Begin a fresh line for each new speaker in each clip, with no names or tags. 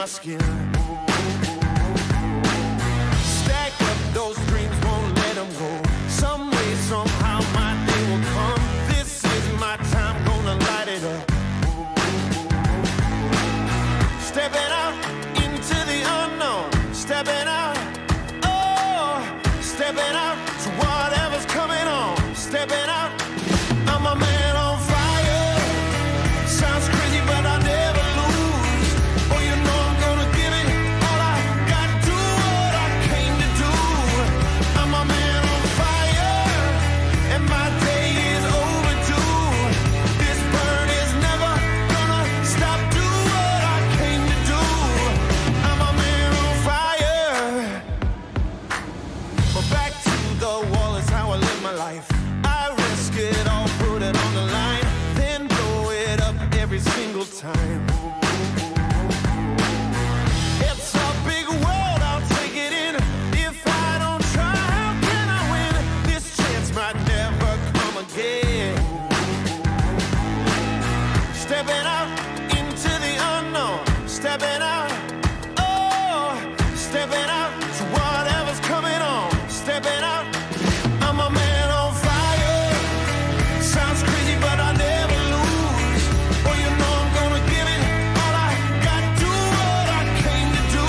my skin. Stack up those dreams, won't let them go. Some way, somehow, my day will come. This is my time, gonna light it up. Stepping out into the unknown. Stepping out, oh, stepping out to whatever's coming on. Stepping out, I'm a man on fire. Sounds crazy, but I never lose. Oh, you know I'm gonna give it all I got. Do what I came to do. I'm a man on fire, and my day is overdue. This burn is never gonna stop. Do what I came to do. I'm a man on fire. But back to the wall is how I live my life. I risk it all, put it on the line, then blow it up every single time. It's a big world, I'll take it in. If I don't try, how can I win? This chance might never come again. Stepping out into the unknown. Stepping out, oh, stepping out to whatever's coming on. Stepping out, I'm a man on fire. Sounds crazy, but I never lose. Oh, you know I'm gonna give it all I got. Do what I came to do.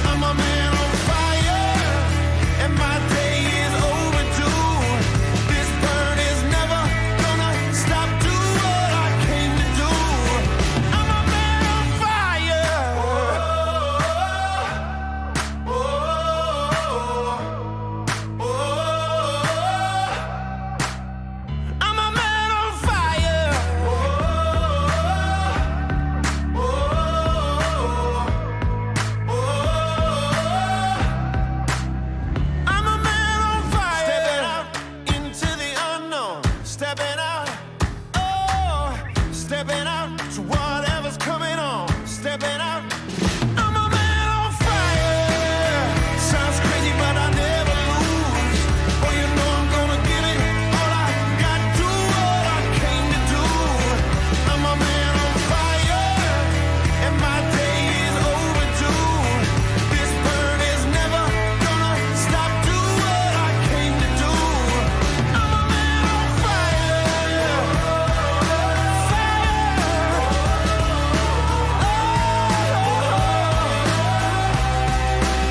I'm a man on fire, and my day is overdue. This burn is never gonna stop. Do what I came to do. I'm a man on fire. Oh, oh, oh, oh. I'm a man on fire. Oh, oh, oh, oh. I'm a man on fire. Stepping out into the unknown. Stepping out, oh, stepping out to whatever's coming on. Stepping out, I'm a man on fire. Sounds crazy, but I never lose. Oh, you know I'm gonna give it all I got. Do what I came to do. I'm a man on fire, and my day is overdue. This burn is never gonna stop. Do what I came to do. I'm a man on fire.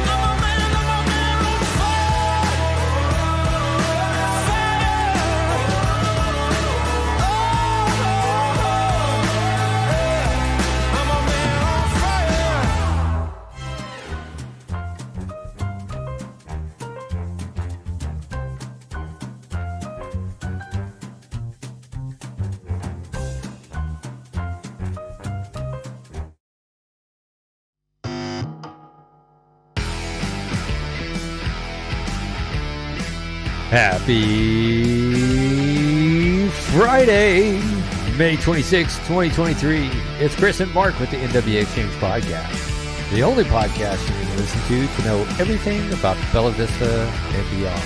I'm a man on I'm a man on fire.
Happy Friday, May 26, 2023. It's Chris and Mark with the NWA Exchange Podcast, the only podcast you need to listen to know everything about Bella Vista and beyond.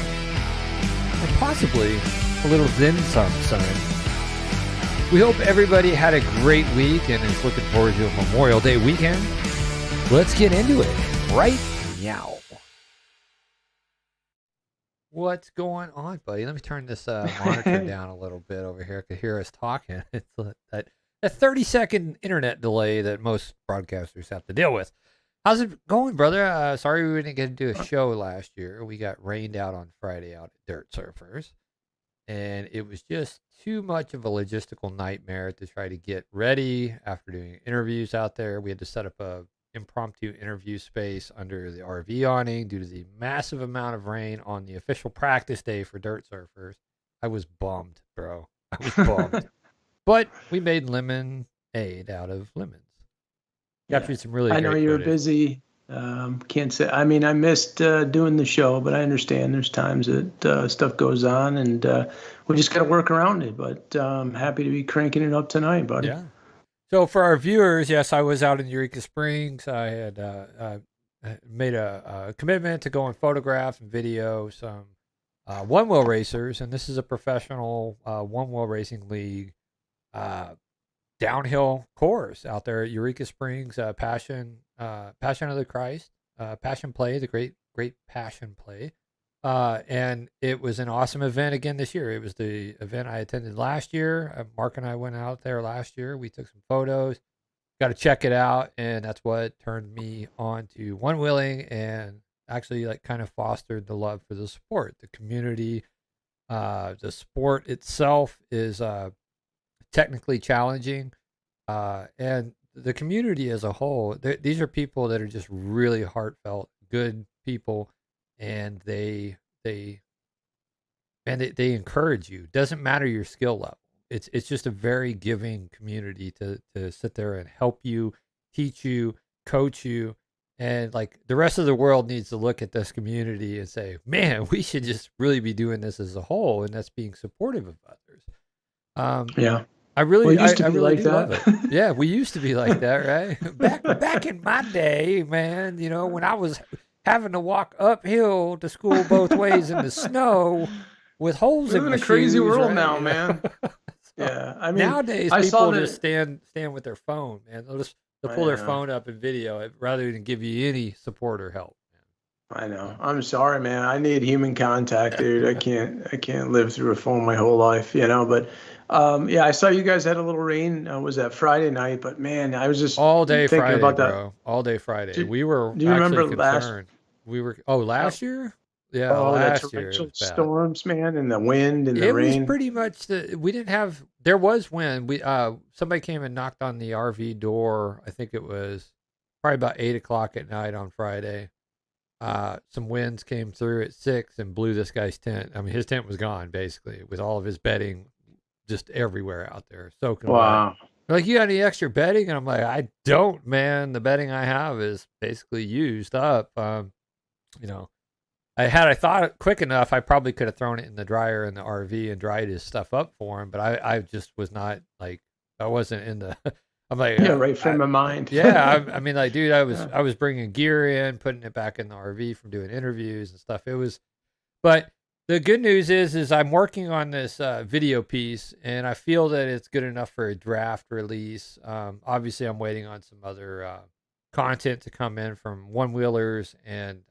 And possibly a little then some, son. We hope everybody had a great week and is looking forward to a Memorial Day weekend. Let's get into it right now. What's going on, buddy? Let me turn this monitor down a little bit over here. I could hear us talking. It's that 30-second internet delay that most broadcasters have to deal with. How's it going, brother? Sorry we didn't get to do a show last year. We got rained out on Friday out at Dirt Surfers, and it was just too much of a logistical nightmare to try to get ready after doing interviews out there. We had to set up a impromptu interview space under the RV awning due to the massive amount of rain on the official practice day for Dirt Surfers. I was bummed, bro. I was bummed. But we made lemonade out of lemons. Captured some really
I know
great
you were
footage.
busy. Can't say. I mean, I missed doing the show, but I understand there's times that stuff goes on, and we just got to work around it. But I'm happy to be cranking it up tonight, buddy.
Yeah. So for our viewers, yes, I was out in Eureka Springs. I had made a commitment to go and photograph and video some one-wheel racers, and this is a professional one-wheel racing league downhill course out there at Eureka Springs, Passion of the Christ, Passion Play, the great Passion Play. And it was an awesome event again this year. It was the event I attended last year. Mark and I went out there last year. We took some photos, got to check it out. And that's what turned me on to One Wheeling and actually like kind of fostered the love for the sport, the community. The sport itself is technically challenging. And the community as a whole, these are people that are just really heartfelt, good people. And they encourage you. Doesn't matter your skill level. It's just a very giving community to sit there and help you, teach you, coach you, and like the rest of the world needs to look at this community and say, man, we should just really be doing this as a whole, and that's being supportive of others.
Yeah.
I really,
Well, it used to
I
be
really
like
do love
that.
it. Yeah, we used to be like that, right? Back in my day, man. You know, when I was having to walk uphill to school both ways in the snow with holes
We
in
live
my
in a crazy
shoes,
world
right?
now,
You know?
man. Yeah, I mean,
Nowadays,
I saw
people just
that.
stand with their phone, man. They'll
I
pull their
know.
phone up and video it rather than give you any support or help.
I know. I'm sorry, man. I need human contact, dude. I can't live through a phone my whole life, you know. But yeah, I saw you guys had a little rain. Was that Friday night? But man, I was just
All day
thinking
Friday,
about that.
bro. All day Friday.
Do,
We were
do you
actually
remember last?
concerned. We were last year? Yeah,
Oh, the
last year it
torrential
was bad.
storms, man, and the wind and the
It was
rain.
pretty much we didn't have there was wind. Somebody came and knocked on the RV door. I think it was probably about 8 o'clock at night on Friday. Some winds came through at 6 and blew this guy's tent. I mean, his tent was gone basically with all of his bedding just everywhere out there, soaking wet.
Wow.
They're like, you got any extra bedding? And I'm like, I don't, man. The bedding I have is basically used up. You know, had I thought it quick enough, I probably could have thrown it in the dryer in the RV and dried his stuff up for him. But I just was not like, I wasn't in the. I'm like,
Yeah, right frame of mind.
yeah. I mean, like, dude, I
Yeah.
was bringing gear in, putting it back in the RV from doing interviews and stuff. It was, but the good news is I'm working on this video piece, and I feel that it's good enough for a draft release. Obviously, I'm waiting on some other content to come in from One Wheelers, and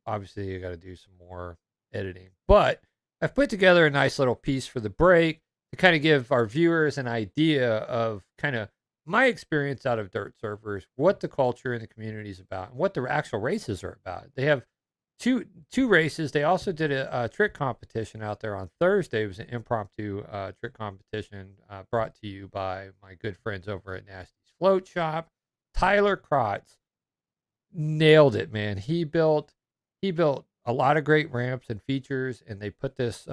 obviously, you got to do some more editing. But I've put together a nice little piece for the break to kind of give our viewers an idea of kind of my experience out of dirt servers, what the culture in the community is about, and what the actual races are about. They have two races. They also did a trick competition out there on Thursday. It was an impromptu trick competition brought to you by my good friends over at Nasty's Float Shop. Tyler Krotz nailed it, man. He built a lot of great ramps and features, and they put this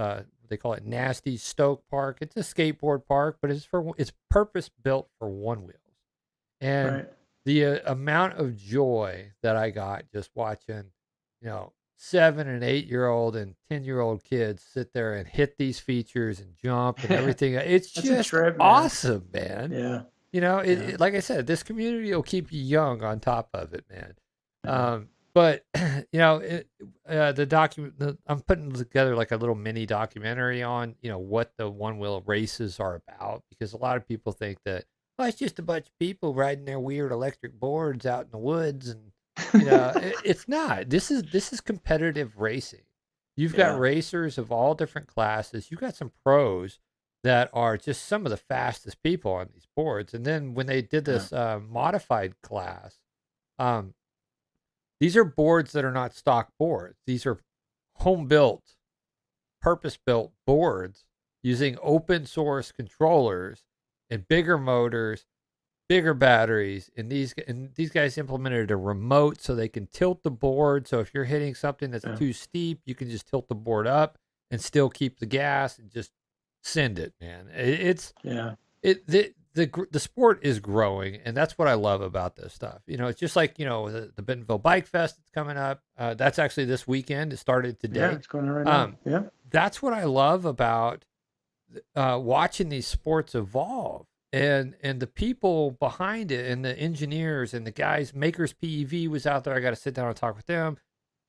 they call it Nasty Stoke Park. It's a skateboard park, but it's purpose built for one wheels. And
Right.
the amount of joy that I got just watching, 7 and 8-year-old and 10-year-old kids sit there and hit these features and jump and everything. It's
That's a
just
trip, man.
awesome, man.
Yeah.
It, like I said, this community will keep you young on top of it, man.
Yeah.
But the document, I'm putting together like a little mini documentary on, what the one wheel races are about, because a lot of people think that, oh, it's just a bunch of people riding their weird electric boards out in the woods, and it's not. This is competitive racing. You've got
Yeah.
racers of all different classes. You've got some pros that are just some of the fastest people on these boards. And then when they did this modified class, these are boards that are not stock boards. These are home built, purpose built boards using open source controllers and bigger motors, bigger batteries. And these guys implemented a remote so they can tilt the board. So if you're hitting something that's too steep, you can just tilt the board up and still keep the gas and just send it, man. The sport is growing, and that's what I love about this stuff. It's just like, the Bentonville Bike Fest that's coming up. That's actually this weekend. It started today.
Yeah, it's going on right now. Yeah.
That's what I love about watching these sports evolve, and the people behind it, and the engineers and the guys. Makers PEV was out there. I got to sit down and talk with them.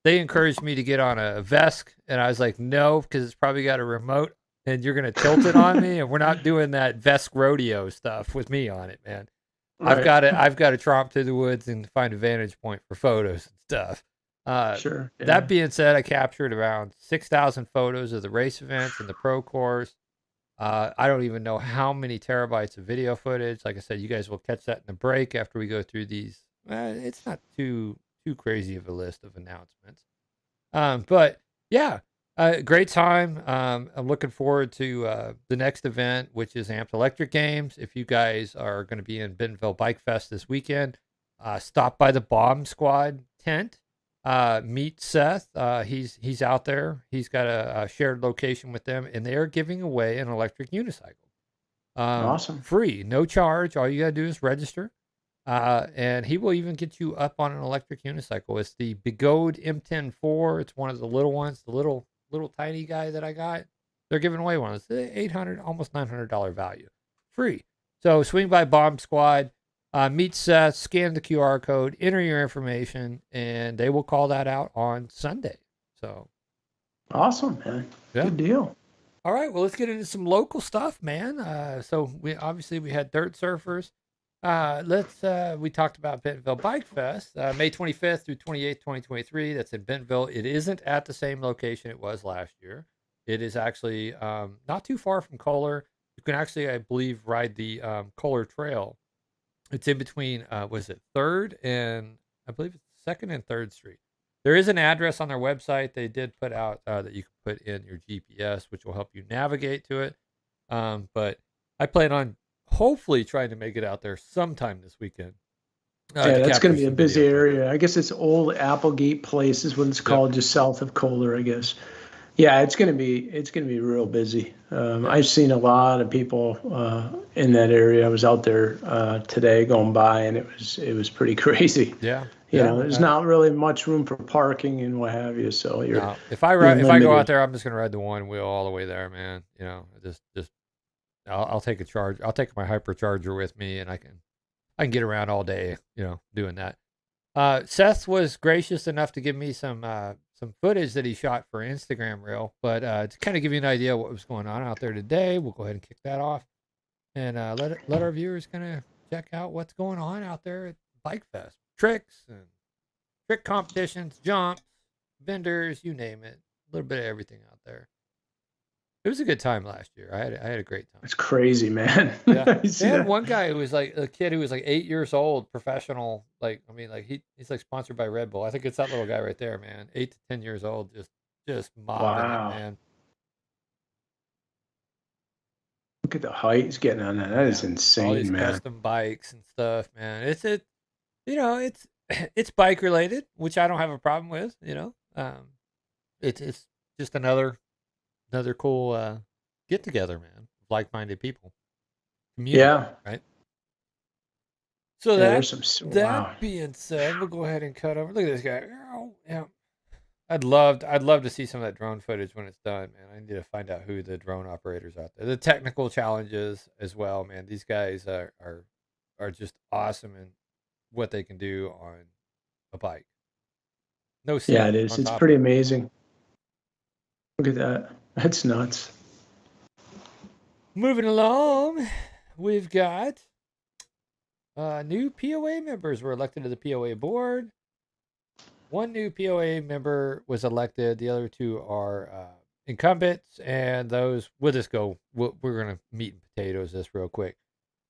They encouraged me to get on a Vesk, and I was like, no, because it's probably got a remote. and you're gonna tilt it on me, and we're not doing that Vesk rodeo stuff with me on it, man. I've got to tromp through the woods and find a vantage point for photos and stuff.
Sure. Yeah.
That being said, I captured around 6,000 photos of the race events and the pro course. I don't even know how many terabytes of video footage. Like I said, you guys will catch that in the break after we go through these. It's not too crazy of a list of announcements. But yeah, great time. I'm looking forward to the next event, which is Amped Electric Games. If you guys are going to be in Bentonville Bike Fest this weekend, stop by the Bomb Squad tent. Meet Seth. He's out there. He's got a shared location with them, and they are giving away an electric unicycle.
Awesome.
Free, no charge. All you gotta do is register. And he will even get you up on an electric unicycle. It's the Bigode M10-4. It's one of the little ones, the little tiny guy that I got. They're giving away one. It's $800, almost $900 value. Free. So swing by Bomb Squad. Meet Seth, scan the QR code, enter your information, and they will call that out on Sunday. So
awesome, man.
Yeah.
Good deal.
All right, well, let's get into some local stuff, man. So we had Dirt Surfers. We talked about Bentonville Bike Fest, May 25th through 28th, 2023. That's in Bentonville. It isn't at the same location it was last year. It is actually not too far from Kohler. You can actually, I believe, ride the Kohler Trail. It's in between, was it 3rd and, I believe it's 2nd and 3rd Street. There is an address on their website. They did put out that you can put in your GPS, which will help you navigate to it. But I plan on hopefully trying to make it out there sometime this weekend.
Yeah, that's going to be a busy area. I guess it's Old Applegate Place is what it's called, just south of Kohler, I guess. Yeah, it's going to be real busy. I've seen a lot of people in that area. I was out there today going by, and it was pretty crazy.
Yeah.
You know, there's not really much room for parking and what have you. So
if I go out there, I'm just going to ride the one wheel all the way there, man. You know, I'll take a charge. I'll take my hypercharger with me, and I can get around all day, you know, doing that. Seth was gracious enough to give me some footage that he shot for Instagram Reel, but to kind of give you an idea of what was going on out there today, we'll go ahead and kick that off and let our viewers kind of check out what's going on out there at Bike Fest. Tricks and trick competitions, jumps, vendors, you name it. A little bit of everything out there. It was a good time last year. I had a great time.
It's crazy, man.
Yeah. They had one guy who was like a kid who was like 8 years old, professional. Like, I mean, like he's like sponsored by Red Bull. I think it's that little guy right there, man. 8 to 10 years old, just mobbing it, man.
Look at the height he's getting on that. That is insane,
all these
man.
custom bikes and stuff, man. It's bike related, which I don't have a problem with. You know, it's just another cool get together, man. Like-minded people. Community,
yeah.
Right. So
wow.
Being said, we'll go ahead and cut over. Look at this guy. Oh, yeah. I'd love to see some of that drone footage when it's done, man. I need to find out who the drone operators out there. The technical challenges as well, man. These guys are just awesome in what they can do on a bike. No seat.
Yeah, it is. It's pretty amazing. Look at that. That's nuts.
Moving along, we've got new POA members were elected to the POA board. One new POA member was elected. The other two are incumbents, and those we'll just go. We're going to meat and potatoes this real quick.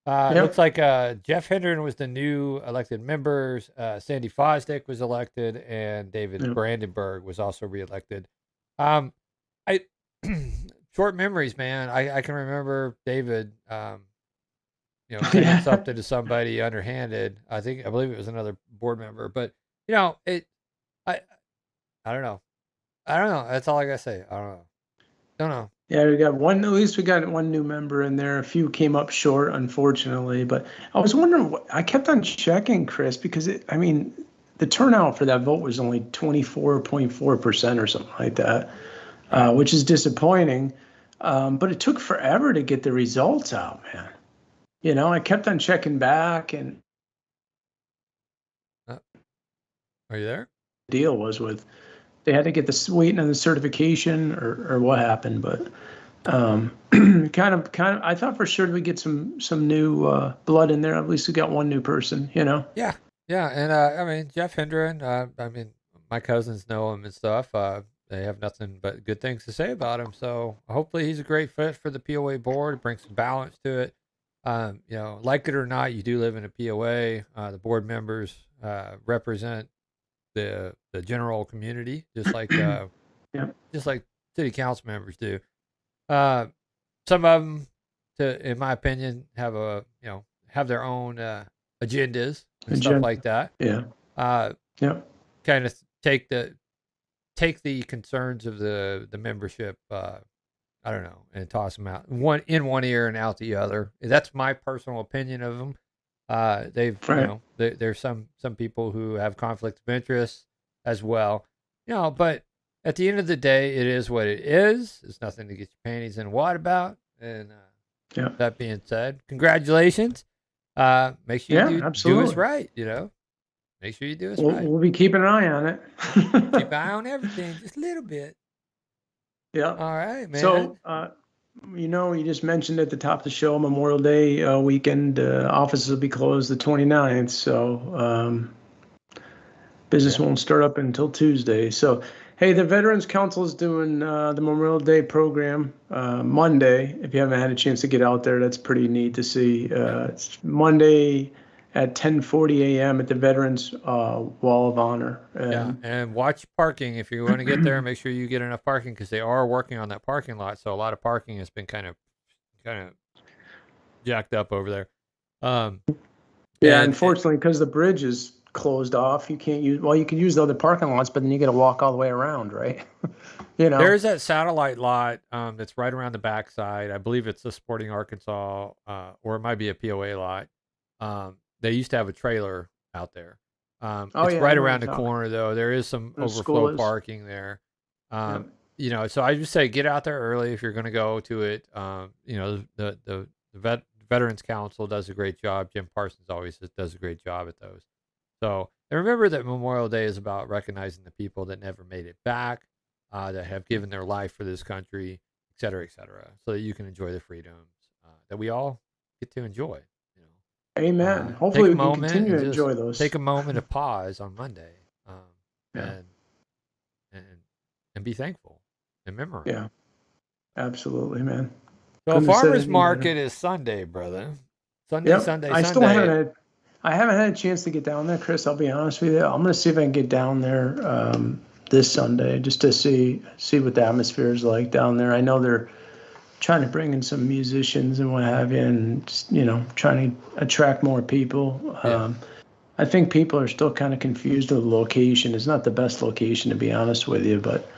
It looks like Jeff Hendren was the new elected members. Sandy Fosdick was elected, and David Brandenburg was also reelected. Short memories, man. I can remember David, saying something to somebody underhanded. I believe it was another board member, but I don't know. That's all I gotta say. I don't know.
Yeah, at least we got one new member in there. A few came up short, unfortunately, but I was wondering, I kept on checking, Chris, because the turnout for that vote was only 24.4% or something like that, which is disappointing. But it took forever to get the results out, man. I kept on checking back, and
are you there?
The deal was they had to get waiting on the certification or what happened, but kind of, I thought for sure we'd get some new blood in there. At least we got one new person, you know.
Yeah, yeah, and I mean Jeff Hendren. I mean my cousins know him and stuff. They have nothing but good things to say about him. So hopefully he's a great fit for the POA board. Bring some balance to it. You know, like it or not, you do live in a POA. The board members represent the general community, just like just like city council members do. Some of them, in my opinion, have their own agendas and stuff like that.
Yeah.
Kind of take the concerns of the membership. I don't know, and toss them out one ear and out the other. That's my personal opinion of them. There's some people who have conflict of interest as well, you know. But at the end of the day, it is what it is. It's nothing to get your panties in a wad about. And that being said, congratulations. Make sure you do us right. You know, make sure you do us right.
We'll be keeping an eye on it.
Keep an eye on everything, just a little bit.
Yeah.
All right, man.
So, you know, you just mentioned at the top of the show, Memorial Day weekend, offices will be closed the 29th. So business won't start up until Tuesday. So, hey, the Veterans Council is doing the Memorial Day program Monday. If you haven't had a chance to get out there, that's pretty neat to see. It's Monday at 10:40 a.m. at the Veterans Wall of Honor.
And watch parking. If you want to get there, make sure you get enough parking because they are working on that parking lot. So a lot of parking has been kind of jacked up over there.
Unfortunately, because the bridge is closed off, you can't use. Well, you can use the other parking lots, but then you got to walk all the way around, right? You know,
there's that satellite lot that's right around the backside. I believe it's the Sporting Arkansas, or it might be a POA lot. They used to have a trailer out there. It's right around the corner, though. There is some overflow parking there. You know, so I just say get out there early if you're going to go to it. You know, the Veterans Council does a great job. Jim Parsons always does a great job at those. So, and remember that Memorial Day is about recognizing the people that never made it back, that have given their life for this country, et cetera, so that you can enjoy the freedoms that we all get to enjoy.
Amen. Hopefully we can continue to enjoy those.
Take a moment to pause on Monday and be thankful and remember.
Yeah, absolutely, man.
So farmers market is Sunday, brother. Sunday.
I haven't had a chance to get down there, Chris. I'll be honest with you. I'm going to see if I can get down there this Sunday just to see what the atmosphere is like down there. I know they're trying to bring in some musicians and what have you, and, you know, trying to attract more people. I think people are still kind of confused with the location. It's not the best location, to be honest with you, but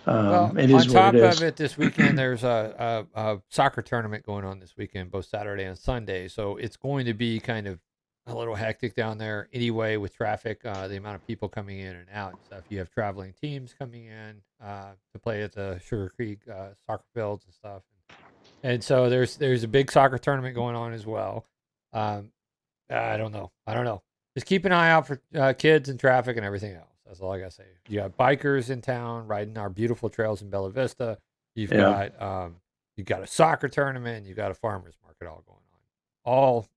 it is what it is.
On top of it, this weekend there's a soccer tournament going on this weekend, both Saturday and Sunday. So it's going to be kind of a little hectic down there anyway with traffic, the amount of people coming in and out and stuff. You have traveling teams coming in to play at the Sugar Creek soccer fields and stuff. And so there's a big soccer tournament going on as well. I don't know. Just keep an eye out for kids and traffic and everything else. That's all I gotta say. You got bikers in town riding our beautiful trails in Bella Vista. You've got a soccer tournament. And you've got a farmers market all going on. All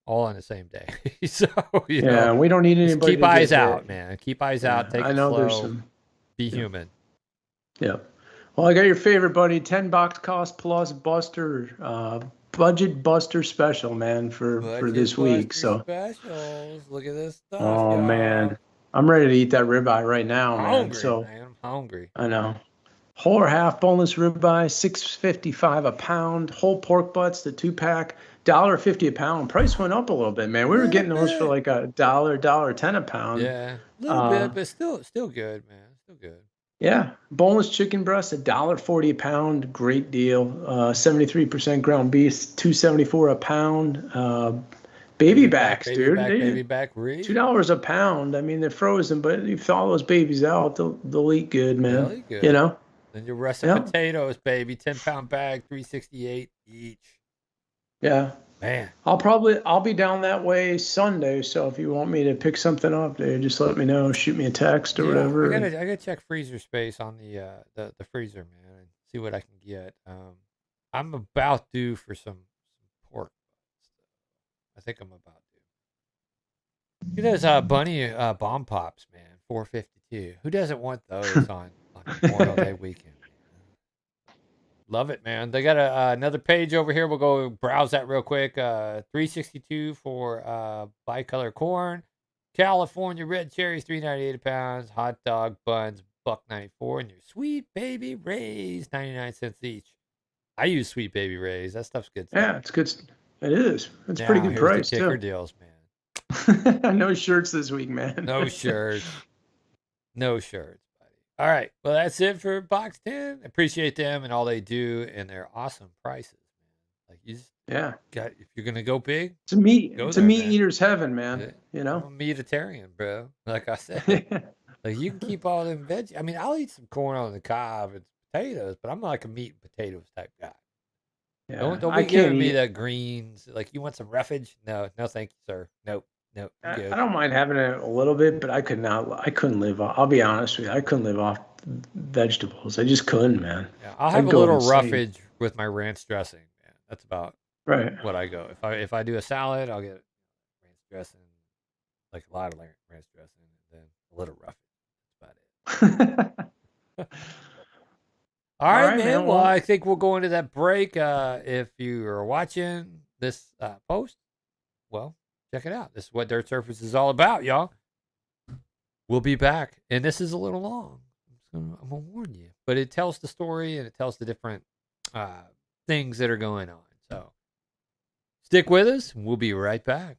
on the same day. So you know,
we don't need anybody.
Keep eyes out, man. Keep eyes out. Take it slow. Be human.
Yeah. Well, I got your favorite, buddy. $10 cost plus Buster budget Buster special, man, for this week. So
specials. Look at this stuff.
Oh,
y'all.
man, I'm ready to eat that ribeye right now, man.
I'm hungry.
I know. Whole or half boneless ribeye, $6.55 a pound. Whole pork butts, the 2-pack, $1.50 a pound. Price went up a little bit, man. We were getting those for like $1.10 a pound.
Yeah, a little bit, but still good, man. Still good.
Yeah, boneless chicken breast, $1.40 a pound, great deal. 73% ground beef, $2.74 a pound. Baby backs, dude.
Baby back ribs.
$2 a pound. I mean, they're frozen, but you thaw those babies out, they'll eat good, man.
They'll eat good.
You know.
Then your russet potatoes, baby, 10-pound bag, $3.68 each.
Yeah.
Man.
I'll be down that way Sunday, so if you want me to pick something up, dude, just let me know. Shoot me a text or whatever.
I gotta check freezer space on the freezer, man, and See what I can get. I'm about due for some pork. I think I'm about due. Look at those bunny bomb pops, man. $4.52. Who doesn't want those on Memorial Day weekend? Love it, man. They got another page over here. We'll go browse that real quick. $3.62 for bicolor corn. California red cherries, $3.98 a pound. Hot dog buns, $1.94. And your Sweet Baby Ray's, 99 cents each. I use Sweet Baby Ray's. That stuff's good stuff.
Yeah, it's good. It is. It's a pretty good
Here's
price
the kicker
too.
deals, man.
No shirts this week, man.
No shirts. No shirts, buddy. All right. Well, that's it for Box 10. Appreciate them and all they do and their awesome prices, man. Like you just got, if you're gonna go big,
it's a meat.
Go
It's
there,
a meat
man.
eater's heaven, man.
Yeah.
You
I'm
know.
a meatitarian, bro. Like I said, like you can keep all them veggies. I mean, I'll eat some corn on the cob and potatoes, but I'm like a meat and potatoes type guy.
Yeah,
Don't
I
be giving
can't
me
eat.
the greens. Like you want some roughage? No, thank you, sir. Nope. I'm good.
I don't mind having it a little bit, but I couldn't live off. I'll be honest with you. I couldn't live off vegetables. I just couldn't, man.
Yeah, I'll
I'd
have a
go
little
insane.
roughage with my ranch dressing, man. That's about
Right.
what I go. If I do a salad, I'll get ranch dressing, like a lot of ranch dressing, and then a little roughage. That's about it. All right, man. Well, I think we'll go into that break. If you are watching this post, well, check it out. This is what Dirt Surface is all about, y'all. We'll be back, and this is a little long. I'm gonna warn you, but it tells the story and it tells the different things that are going on. So stick with us. We'll be right back.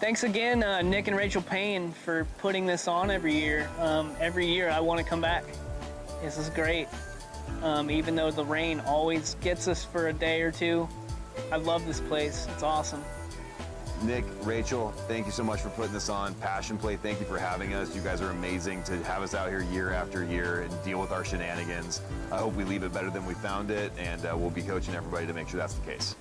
Thanks again, Nick and Rachel Payne, for putting this on every year. Every year I want to come back. This is great. Even though the rain always gets us for a day or two, I love this place. It's awesome.
Nick, Rachel, thank you so much for putting this on. Passion Play, thank you for having us. You guys are amazing to have us out here year after year and deal with our shenanigans. I hope we leave it better than we found it, and we'll be coaching everybody to make sure that's the case.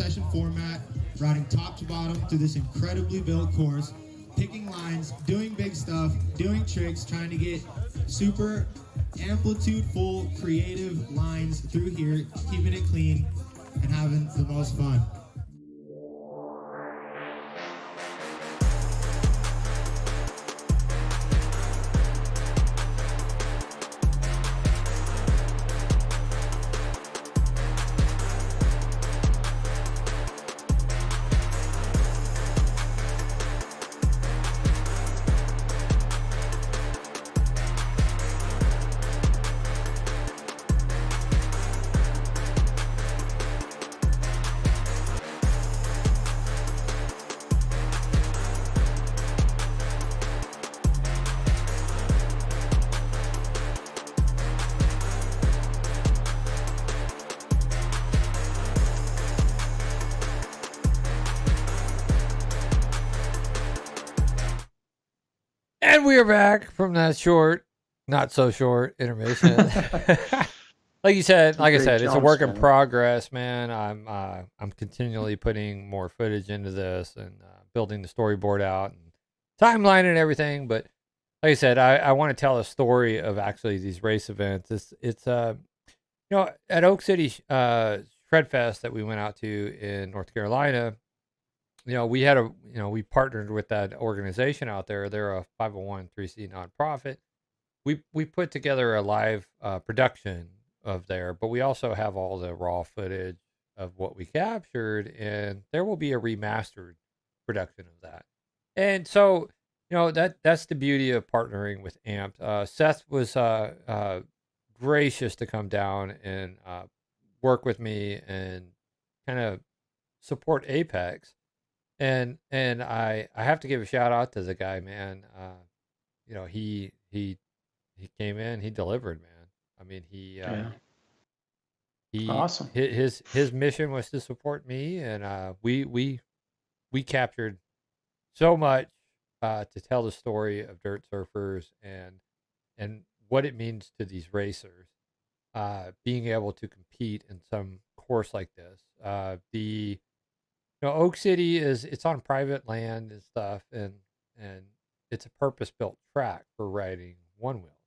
session format, riding top to bottom through this incredibly built course, picking lines, doing big stuff, doing tricks, trying to get super amplitude-full, creative lines through here, keeping it clean and having the most fun.
And we are back from that short, not so short intermission. Like you said, like I
Great
said, it's a
jumps,
work in
man.
progress, man. I'm continually putting more footage into this and building the storyboard out and timeline and everything. But like I said, I want to tell a story of actually these race events. It's at Oak City Shred Fest that we went out to in North Carolina. We had we partnered with that organization out there. They're a 501(c) nonprofit. We put together a live production of there, but we also have all the raw footage of what we captured, and there will be a remastered production of that. And so, that's the beauty of partnering with Amped. Seth was gracious to come down and work with me and kind of support Apex. And I have to give a shout out to the guy, man. He came in, he delivered, man. I mean, he
Awesome.
his mission was to support me, and we captured so much to tell the story of dirt surfers and what it means to these racers, being able to compete in some course like this. Oak City it's on private land and stuff, and it's a purpose-built track for riding one wheel.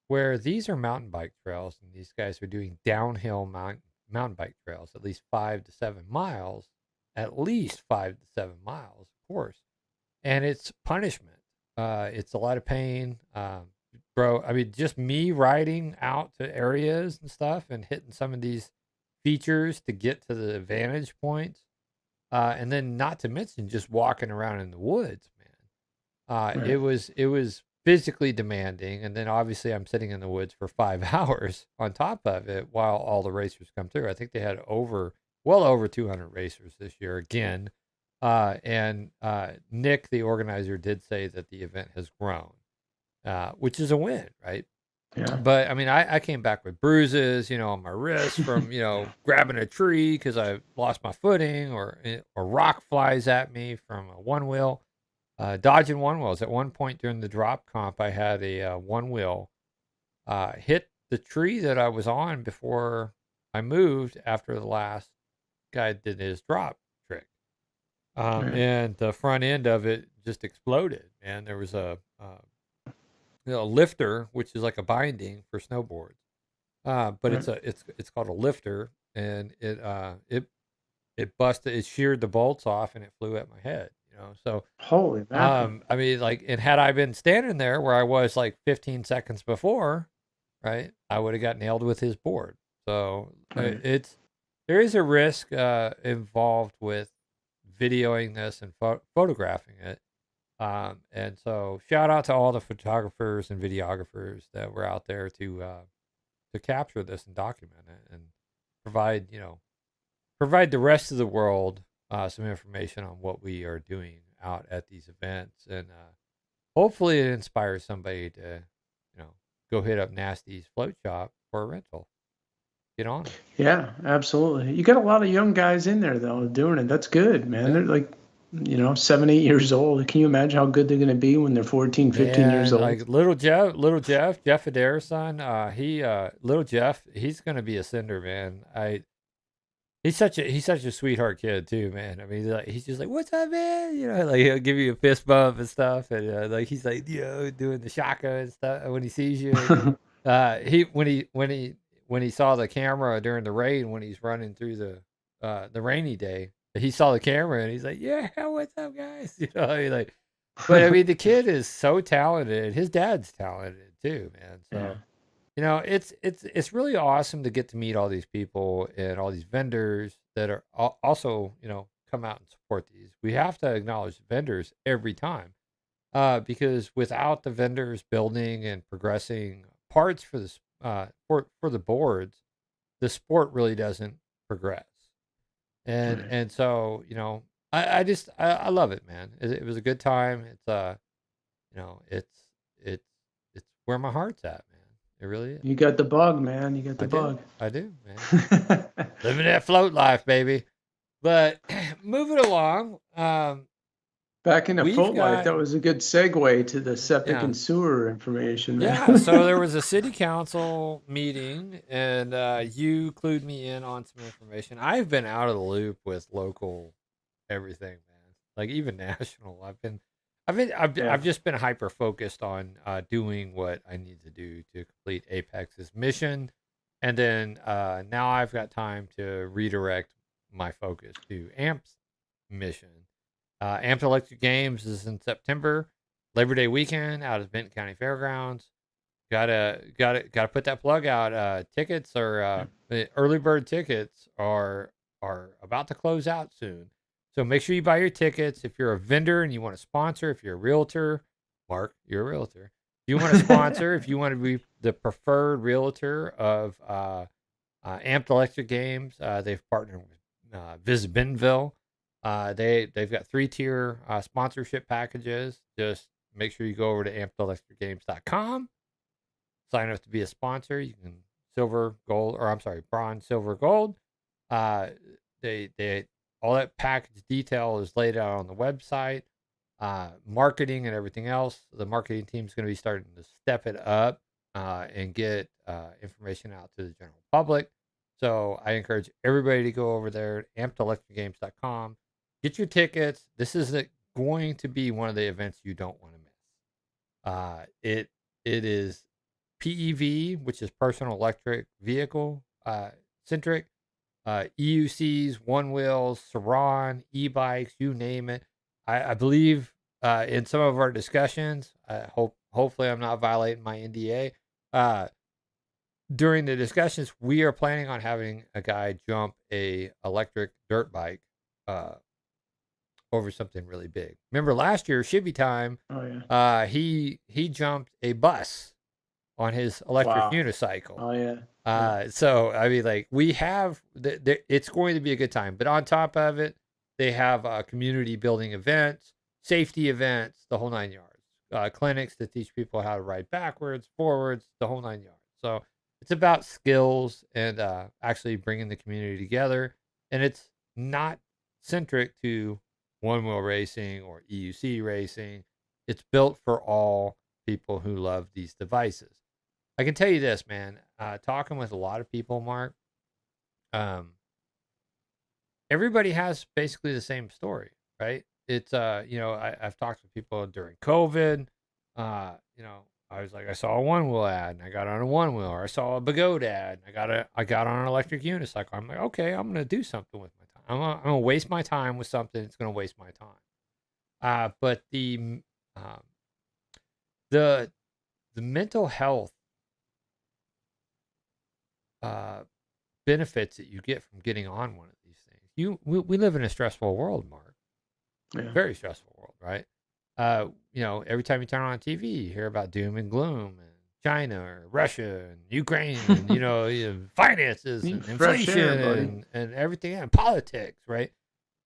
Where these are mountain bike trails, and these guys are doing downhill mountain bike trails, at least 5 to 7 miles, of course. And it's punishment. It's a lot of pain, bro. I mean, just me riding out to areas and stuff and hitting some of these features to get to the vantage points, and then not to mention just walking around in the woods, man.
Right.
It was physically demanding, and then obviously I'm sitting in the woods for 5 hours on top of it while all the racers come through. I think they had well over 200 racers this year again, and Nick, the organizer, did say that the event has grown, which is a win, right?
Yeah.
But I mean, I came back with bruises, on my wrist from grabbing a tree because I lost my footing, or rock flies at me from a one wheel. Dodging one wheels. At one point during the drop comp, I had a one wheel hit the tree that I was on before I moved after the last guy did his drop trick. And the front end of it just exploded. And there was a lifter, which is like a binding for snowboards. But it's called a lifter, and it busted, it sheared the bolts off, and it flew at my head. So
Holy man.
I mean, like, and had I been standing there where I was like 15 seconds before, right, I would have got nailed with his board. So
Right.
there is a risk involved with videoing this and photographing it. And so shout out to all the photographers and videographers that were out there to capture this and document it and provide the rest of the world some information on what we are doing out at these events, and hopefully it inspires somebody to go hit up Nasty's float shop for a rental. Get on it.
Yeah, absolutely. You got a lot of young guys in there though doing it. That's good, man.
Yeah.
They're like, 7, 8 years old. Can you imagine how good they're going to be when they're 14, 15 years old?
Like little Jeff Adair's son, little Jeff, he's gonna be a cinder, man. He's such a sweetheart kid too, man. I mean, he's just like, "What's up, man?" Like he'll give you a fist bump and stuff, and like he's like, doing the shaka and stuff when he sees you. When he saw the camera during the rain, when he's running through the rainy day, he saw the camera and he's like, "Yeah, what's up, guys?" He's like, but I mean, the kid is so talented. His dad's talented too, man. So.
Yeah.
It's really awesome to get to meet all these people and all these vendors that are also, come out and support these. We have to acknowledge vendors every time, because without the vendors building and progressing parts for this, for the boards, the sport really doesn't progress. And so, I love it, man. It was a good time. It's it's where my heart's at, man. It really is.
You got the bug, man. You got the bug.
I do, man. Living that float life, baby. But moving along,
Back in the
We've
Footlight,
got-
that was a good segue to the septic
Yeah.
and sewer information, man.
Yeah, so there was a city council meeting, and you clued me in on some information. I've been out of the loop with local everything, man. Like even national. I've just been hyper focused on doing what I need to do to complete Apex's mission, and then now I've got time to redirect my focus to Amp's mission. Amped Electric Games is in September, Labor Day weekend out of Benton County Fairgrounds. Gotta put that plug out. Tickets are the early bird tickets are about to close out soon. So make sure you buy your tickets. If you're a vendor and you want to sponsor, if you're a realtor, Mark, you're a realtor. If you want to sponsor, if you want to be the preferred realtor of Amped Electric Games, they've partnered with Visit Bentonville. They've got 3-tier sponsorship packages. Just make sure you go over to ampedelectricgames.com, sign up to be a sponsor. You can bronze, silver, gold. They all that package detail is laid out on the website. Marketing and everything else. The marketing team is going to be starting to step it up and get information out to the general public. So I encourage everybody to go over there at ampedelectricgames.com. Get your tickets. This is going to be one of the events you don't want to miss. It is PEV, which is personal electric vehicle centric. EUCs, one wheels, Saran, e-bikes, you name it. I believe in some of our discussions, hopefully I'm not violating my NDA. During the discussions, we are planning on having a guy jump a electric dirt bike over something really big. Remember last year, Shibby Time,
Oh yeah.
he jumped a bus on his electric
Wow.
unicycle.
Oh yeah.
So I mean, like we have, it's going to be a good time. But on top of it, they have community building events, safety events, the whole 9 yards. Clinics to teach people how to ride backwards, forwards, the whole 9 yards. So it's about skills and actually bringing the community together. And it's not centric to one wheel racing or EUC racing. It's built for all people who love these devices. I can tell you this, man, talking with a lot of people, Mark, everybody has basically the same story, right? It's, I've talked to people during COVID, I was like, I saw a one wheel ad and I got on a one wheel, or I saw a Bagode ad and I got on an electric unicycle. I'm like, okay, I'm going to do something with my time. I'm going to waste my time with something that's going to waste my time. But the mental health benefits that you get from getting on one of these things. We live in a stressful world, Mark.
Yeah.
Very stressful world, right? Every time you turn on TV, you hear about doom and gloom and China or Russia and Ukraine and finances and
Fresh
inflation
air, buddy.
and everything and politics, right?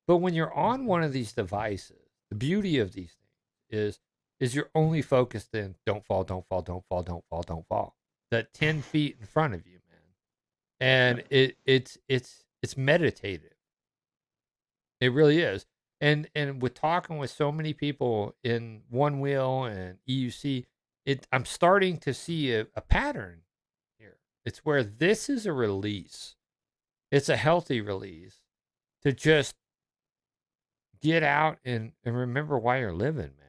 But when you're on one of these devices, the beauty of these things is you're only focused in don't fall, don't fall, don't fall, don't fall, don't fall. That 10 feet in front of you, man. And it's meditative. It really is. And with talking with so many people in one wheel and EUC, I'm starting to see a pattern here. It's where this is a release. It's a healthy release to just get out and remember why you're living, man.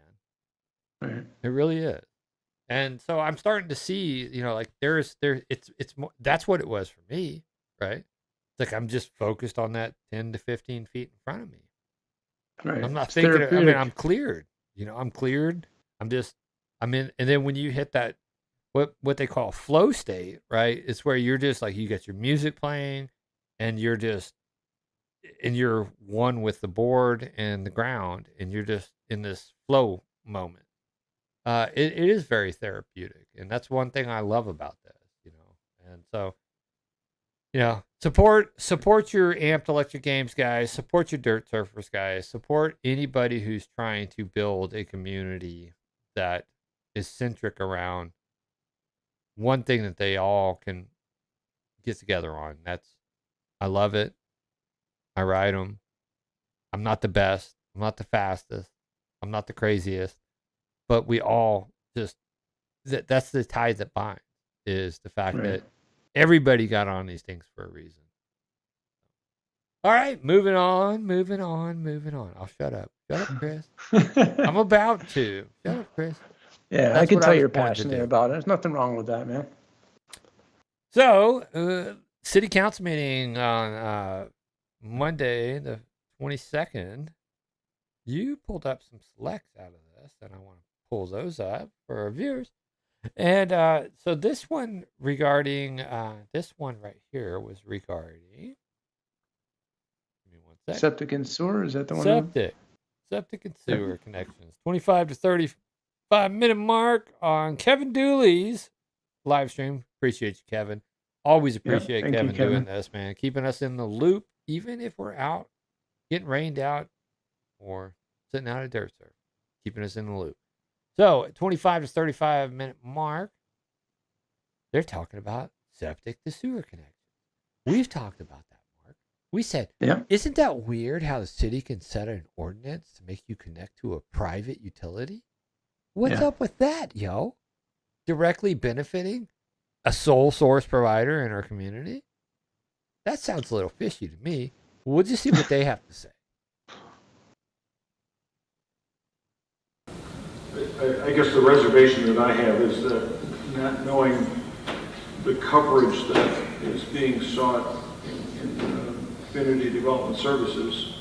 Right.
It really is. And so I'm starting to see, it's more, that's what it was for me, right? It's like I'm just focused on that 10 to 15 feet in front of me.
Right.
I'm not
It's
thinking,
therapeutic.
I'm cleared. I'm cleared. I'm in, and then when you hit that, what they call flow state, right? It's where you're just like, you got your music playing and you're one with the board and the ground and you're just in this flow moment. It is very therapeutic. And that's one thing I love about this, and so, support your Amped Electric Games guys, support your Dirt Surfers guys, support anybody who's trying to build a community that is centric around one thing that they all can get together on. I love it. I ride them. I'm not the best. I'm not the fastest. I'm not the craziest, but we all just that's the tie that binds, is the fact
Right.
that everybody got on these things for a reason. All right, moving on. I'll shut up. Shut up, Chris. I'm about to. Shut up, Chris.
Yeah, I
That's
can
what I
tell
was
you're
born to
passionate
do.
about it. There's nothing wrong with that, man.
So, city council meeting on Monday, the 22nd. You pulled up some selects out of this, and I want to pull those up for our viewers. And so this one regarding this one right here was regarding. Give me one second.
Septic and sewer, is that the one?
Septic and sewer connections. 25 to 35-minute mark on Kevin Dooley's live stream. Appreciate you, Kevin. Always appreciate
thank you,
Kevin
Kevin.
doing this, man. Keeping us in the loop, even if we're out getting rained out or sitting out at dirt surf. Keeping us in the loop. So, at 25 to 35-minute mark, they're talking about septic to sewer connection. We've talked about that, Mark. We said,
Yeah.
isn't that weird how the city can set an ordinance to make you connect to a private utility? What's
Yeah.
up with that, yo? Directly benefiting a sole source provider in our community? That sounds a little fishy to me. We'll just see what they have to say.
I guess the reservation that I have is that not knowing the coverage that is being sought in community development services,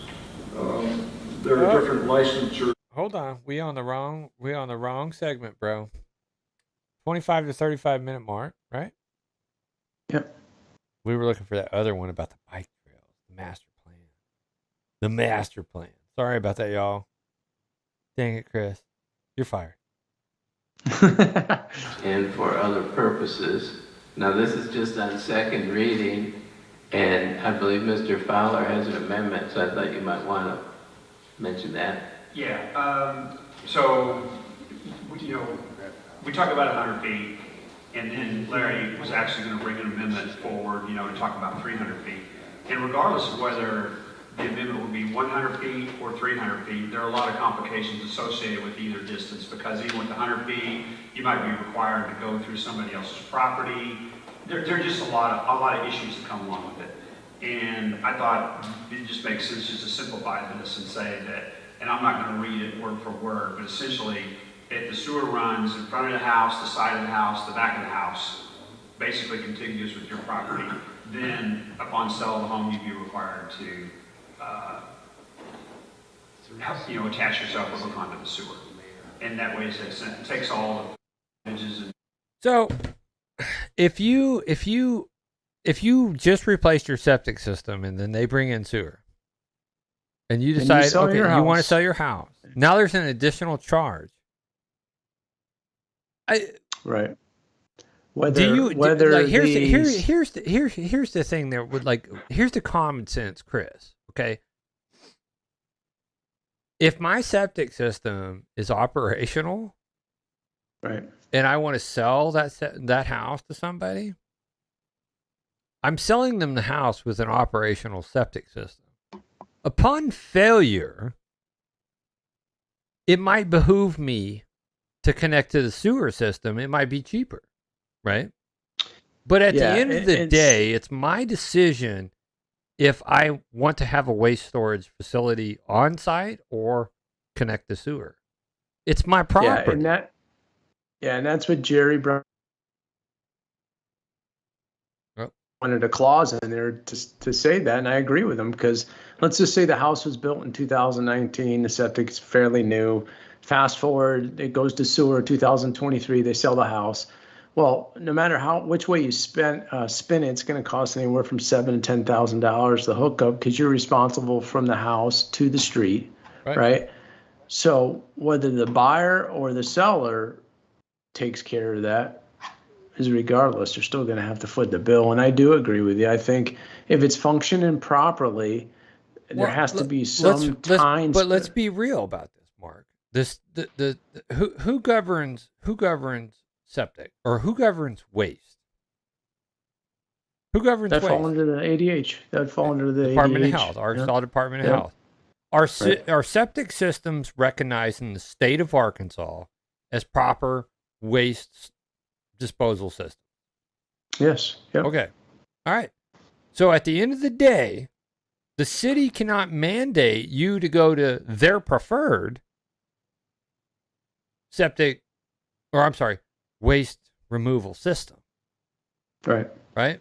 there are different licensures.
Hold on, we on the wrong segment, bro. 25 to 35-minute mark, right?
Yep.
We were looking for that other one about the bike trails, the master plan. The master plan. Sorry about that, y'all. Dang it, Chris. You're fired.
And for other purposes. Now, this is just on second reading, and I believe Mr. Fowler has an amendment, so I thought you might want to mention that.
Yeah, so, you know, we talked about 100 feet, and then Larry was actually going to bring an amendment forward, you know, to talk about 300 feet. And regardless of whether the amendment would be 100 feet or 300 feet, there are a lot of complications associated with either distance, because even with 100 feet, you might be required to go through somebody else's property. There are just a lot of issues that come along with it. And I thought it just makes sense just to simplify this and say that, and I'm not going to read it word for word, but essentially, if the sewer runs in front of the house, the side of the house, the back of the house, basically contiguous with your property, then upon sale of the home, you'd be required to attach yourself or hook onto the sewer. And that way it takes all the images and
So, if you just replaced your septic system and then they bring in sewer, and you
And you
decide,
sell
okay,
your
you want to
house.
sell your house. Now there's an additional charge.
Right.
Here's the thing there would here's the common sense, Chris. Okay. If my septic system is operational,
Right.
and I want to sell that house to somebody, I'm selling them the house with an operational septic system. Upon failure, it might behoove me to connect to the sewer system. It might be cheaper, right? But at the end of the day, it's my decision if I want to have a waste storage facility on site or connect the sewer. It's my property.
And that's what Jerry Brown
Yep.
wanted a clause in there to say that, and I agree with him, because let's just say the house was built in 2019, the septic's fairly new. Fast forward, it goes to sewer 2023, they sell the house. Well, no matter which way you spin it, it's going to cost anywhere from $7,000 to $10,000 the hookup, because you're responsible from the house to the street, right? So whether the buyer or the seller takes care of that, is regardless, they're still going to have to foot the bill. And I do agree with you. I think if it's functioning properly, there has to be some time.
But let's be real about this, Mark. Who governs septic, or who governs waste? Who governs
that
waste?
fall under the ADH. That fall under the
Department
ADH.
of Health, Arkansas Department of Health. Our septic systems recognized in the state of Arkansas as proper waste disposal systems.
Yes. Yep.
Okay. All right. So at the end of the day, the city cannot mandate you to go to their preferred waste removal system.
Right.
Right?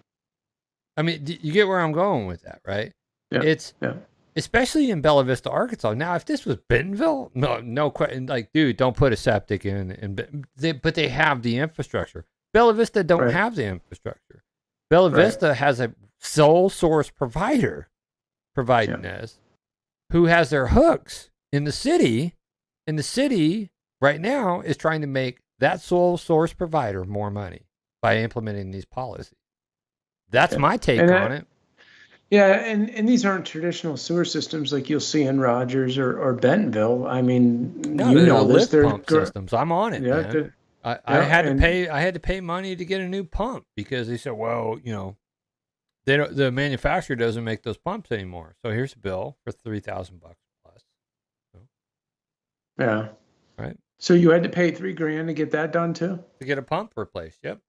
I mean, you get where I'm going with that, right?
Yeah.
It's
Yeah.
especially in Bella Vista, Arkansas. Now, if this was Bentonville, no question. Like, dude, don't put a septic in. But they have the infrastructure. Bella Vista don't
Right.
have the infrastructure. Bella
Right.
Vista has a sole source provider providing this, who has their hooks in the city, and the city right now is trying to make that sole source provider more money by implementing these policies. That's
Yeah.
my take
And
on it.
Yeah, and these aren't traditional sewer systems like you'll see in Rogers or Bentonville. I mean,
No,
you
they're
know this.
lift
They're
pump systems. I'm on it,
Yeah,
man. I
yeah,
had to
and-
pay. I had to pay money to get a new pump because they said, well, the manufacturer doesn't make those pumps anymore. So here's a bill for $3,000 plus.
Yeah.
Right.
So you had to pay $3,000 to get that done too?
To get a pump replaced. Yep.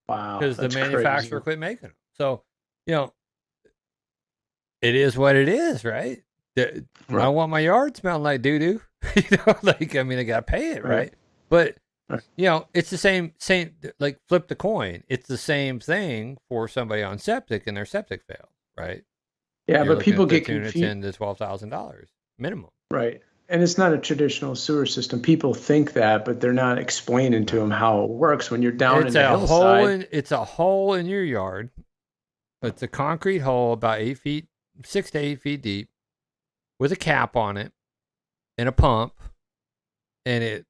Wow.
Because the
that's
manufacturer
crazy.
quit making them. So, it is what it is, right? I
Right.
want my yard smelling like doo doo. I got to pay it,
Right.
right? But
Right.
it's the same. Like flip the coin. It's the same thing for somebody on septic and their septic failed, right?
Yeah,
You're
but people
looking at
get
15 to
confused.
$10 to $12,000 minimum.
Right. And it's not a traditional sewer system. People think that, but they're not explaining to them how it works when you're down
It's
in the
a
hillside.
it's a hole in your yard. It's a concrete hole about 6 to 8 feet deep, with a cap on it and a pump, and it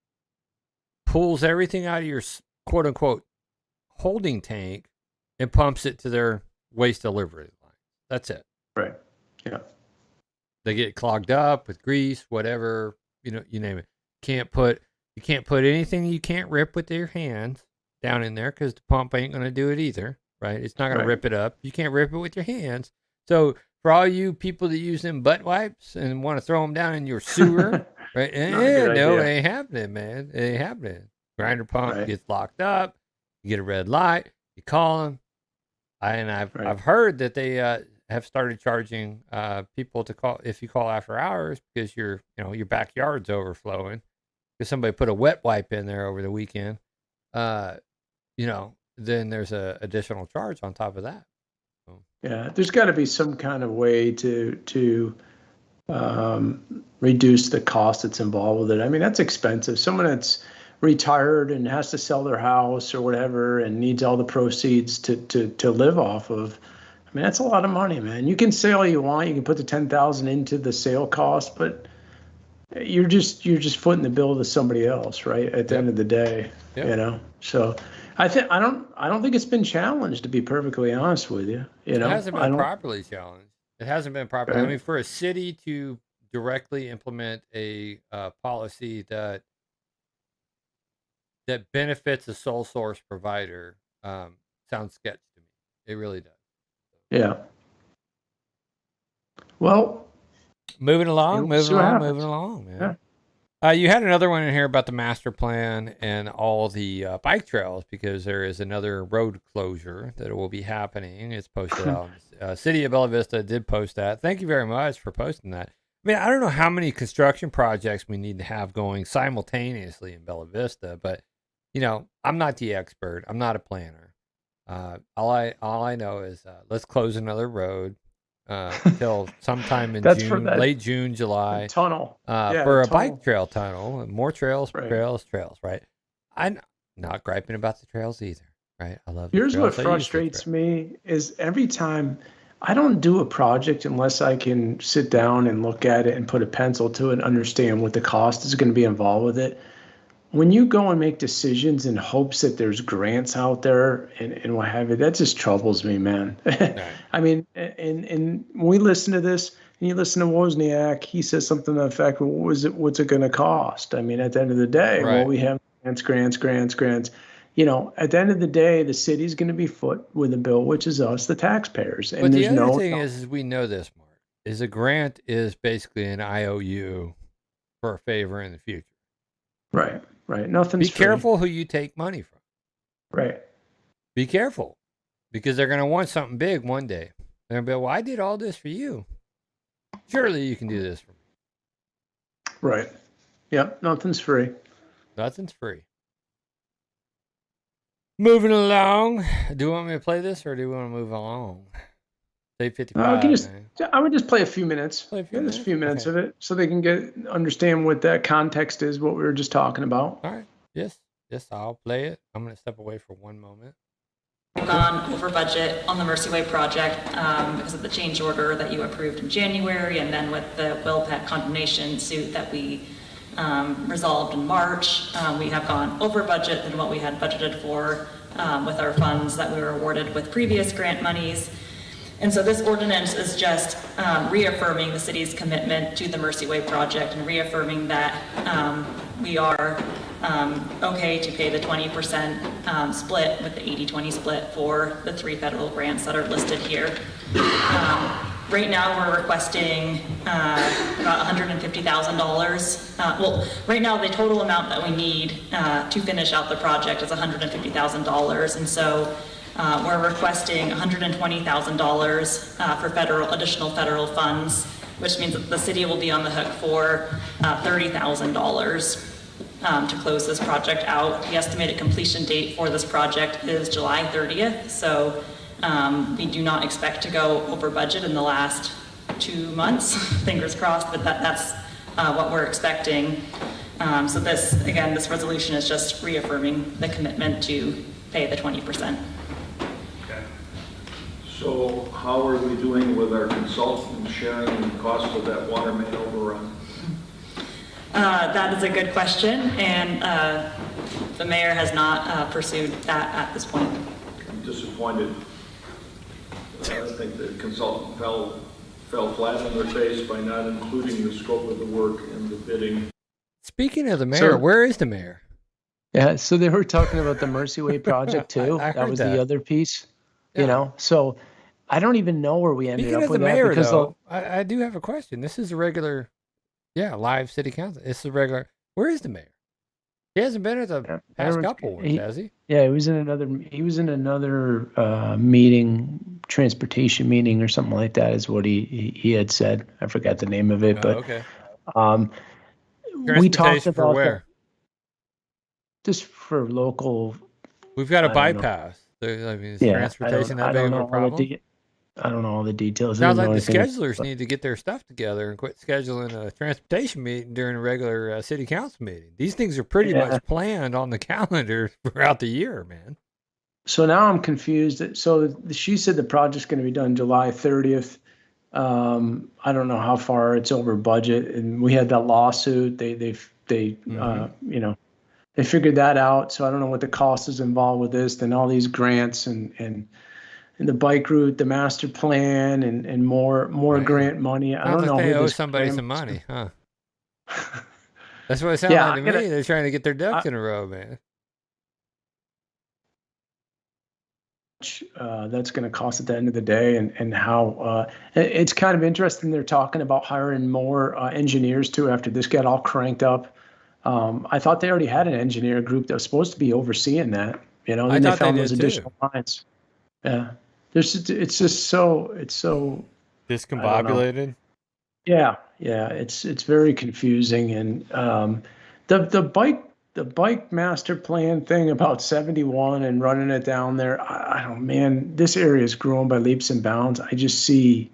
pulls everything out of your quote unquote holding tank and pumps it to their waste delivery line. That's it.
Right. Yeah.
They get clogged up with grease, whatever, you name it. You can't put anything you can't rip with your hands down in there because the pump ain't going to do it either, right? It's not going
Right.
to rip it up. You can't rip it with your hands. So for all you people that use them butt wipes and want to throw them down in your sewer, right?
Not a good
No,
idea.
it ain't happening, man. It ain't happening. Grinder pump
Right.
gets locked up. You get a red light. You call them.
Right.
I've heard that they have started charging people to call if you call after hours because your backyard's overflowing because somebody put a wet wipe in there over the weekend. Then there's a additional charge on top of that.
Yeah, there's got to be some kind of way to reduce the cost that's involved with it. I mean, that's expensive. Someone that's retired and has to sell their house or whatever and needs all the proceeds to live off of. I mean, that's a lot of money, man. You can say all you want. You can put the $10,000 into the sale cost, but you're just footing the bill to somebody else, right? At the end of the day,
Yep.
So I don't think it's been challenged, to be perfectly honest with you.
It hasn't
I
been
don't-
properly challenged. It hasn't been properly. I
Right.
mean, for a city to directly implement a policy that benefits a sole source provider sounds sketchy to me. It really does.
Yeah. Well,
Moving along,
we'll see what happens.
moving along, man. You had another one in here about the master plan and all the bike trails because there is another road closure that will be happening. It's posted out. City of Bella Vista did post that. Thank you very much for posting that. I mean, I don't know how many construction projects we need to have going simultaneously in Bella Vista, but I'm not the expert. I'm not a planner. All I know is let's close another road until sometime in
That's for that
late June, July.
tunnel. Yeah,
For a
tunnel.
bike trail tunnel, more trails,
Right.
trails, right? I'm not griping about the trails either, right? I love the
Here's what
trails. I use the
frustrates
trails.
me is every time I don't do a project unless I can sit down and look at it and put a pencil to it and understand what the cost is going to be involved with it. When you go and make decisions in hopes that there's grants out there and what have you, that just troubles me, man. I mean, and when we listen to this, and you listen to Wozniak, he says something to the effect, well, what's it going to cost? I mean, at the end of the day, well,
Right.
we have grants. At the end of the day, the city's going to be foot with the bill, which is us, the taxpayers. And
But the
there's
other
no
thing is we know this, Mark, is a grant is basically an IOU for a favor in the future.
Right. Nothing's
Be
free.
careful who you take money from.
Right.
Be careful, because they're going to want something big one day. They're going to be, well, I did all this for you. Surely you can do this for me.
Right. Yep. Nothing's free.
Nothing's free. Moving along. Do you want me to play this, or do you want to move along? Say 55.
I would just play a few minutes.
Play a few
Just a few minutes
minutes?
of it, so they can understand what that context is, what we were just talking about.
All right. Yes, I'll play it. I'm going to step away for one moment.
Gone over budget on the Mercy Way project because of the change order that you approved in January, and then with the WillPet condemnation suit that we resolved in March. We have gone over budget than what we had budgeted for with our funds that we were awarded with previous grant monies. And so this ordinance is just reaffirming the city's commitment to the Mercy Way project and reaffirming that we are okay to pay the 20% split with the 80-20 split for the 3 federal grants that are listed here. Right now we're requesting about $150,000. Well, right now the total amount that we need to finish out the project is $150,000, and so we're requesting $120,000 for additional federal funds, which means that the city will be on the hook for $30,000 to close this project out. The estimated completion date for this project is July 30th, so we do not expect to go over budget in the last 2 months, fingers crossed, but that's what we're expecting. So this resolution is just reaffirming the commitment to pay the 20%.
Okay. So how are we doing with our consultant sharing the cost of that water main overrun?
That is a good question, and the mayor has not pursued that at this point.
I'm disappointed. I think the consultant fell flat on their face by not including the scope of the work in the bidding.
Speaking of the mayor, where is the mayor?
Yeah, so they were talking about the Mercy Way project too.
I
that
heard
was
that.
the other piece,
Yeah.
you know. So I don't even know where we ended
Speaking
up
of
with
the
that
mayor,
because
though, I do have a question. This is a regular, live city council. It's a regular. Where is the mayor? He hasn't been at the past couple ones, has he?
Yeah, he was in another meeting, transportation meeting or something like that is what he had said. I forgot the name of it, but
okay.
We talked
Transportation for
about
where?
just for local.
We've got a
I don't know.
bypass. Is
Yeah,
transportation that
I
big
don't
of
know
a problem?
I don't know all the details. I
Sounds
don't
like
know
the
anything,
schedulers
but-
need to get their stuff together and quit scheduling a transportation meeting during a regular city council meeting. These things are pretty
Yeah.
much planned on the calendar throughout the year, man.
So now I'm confused. So she said the project's going to be done July 30th. I don't know how far it's over budget, and we had that lawsuit. They they figured that out. So I don't know what the cost is involved with this. Then all these grants and the bike route, the master plan, and more
Right.
grant money. I
Sounds
don't know
like they
who
owe
this
somebody
grant-
some money, huh? That's what it sounds
Yeah,
like to
I gotta-
me. They're trying to get their ducks in a row, man.
That's going to cost at the end of the day, and how it's kind of interesting. They're talking about hiring more engineers too after this got all cranked up. I thought they already had an engineer group that was supposed to be overseeing that. You know,
I
then they
thought they
found those
did, too.
additional lines. Yeah, it's just so
Discombobulated.
yeah, it's very confusing, and the bike master plan thing about 71 and running it down there. I don't, man, this area is growing by leaps and bounds. I just see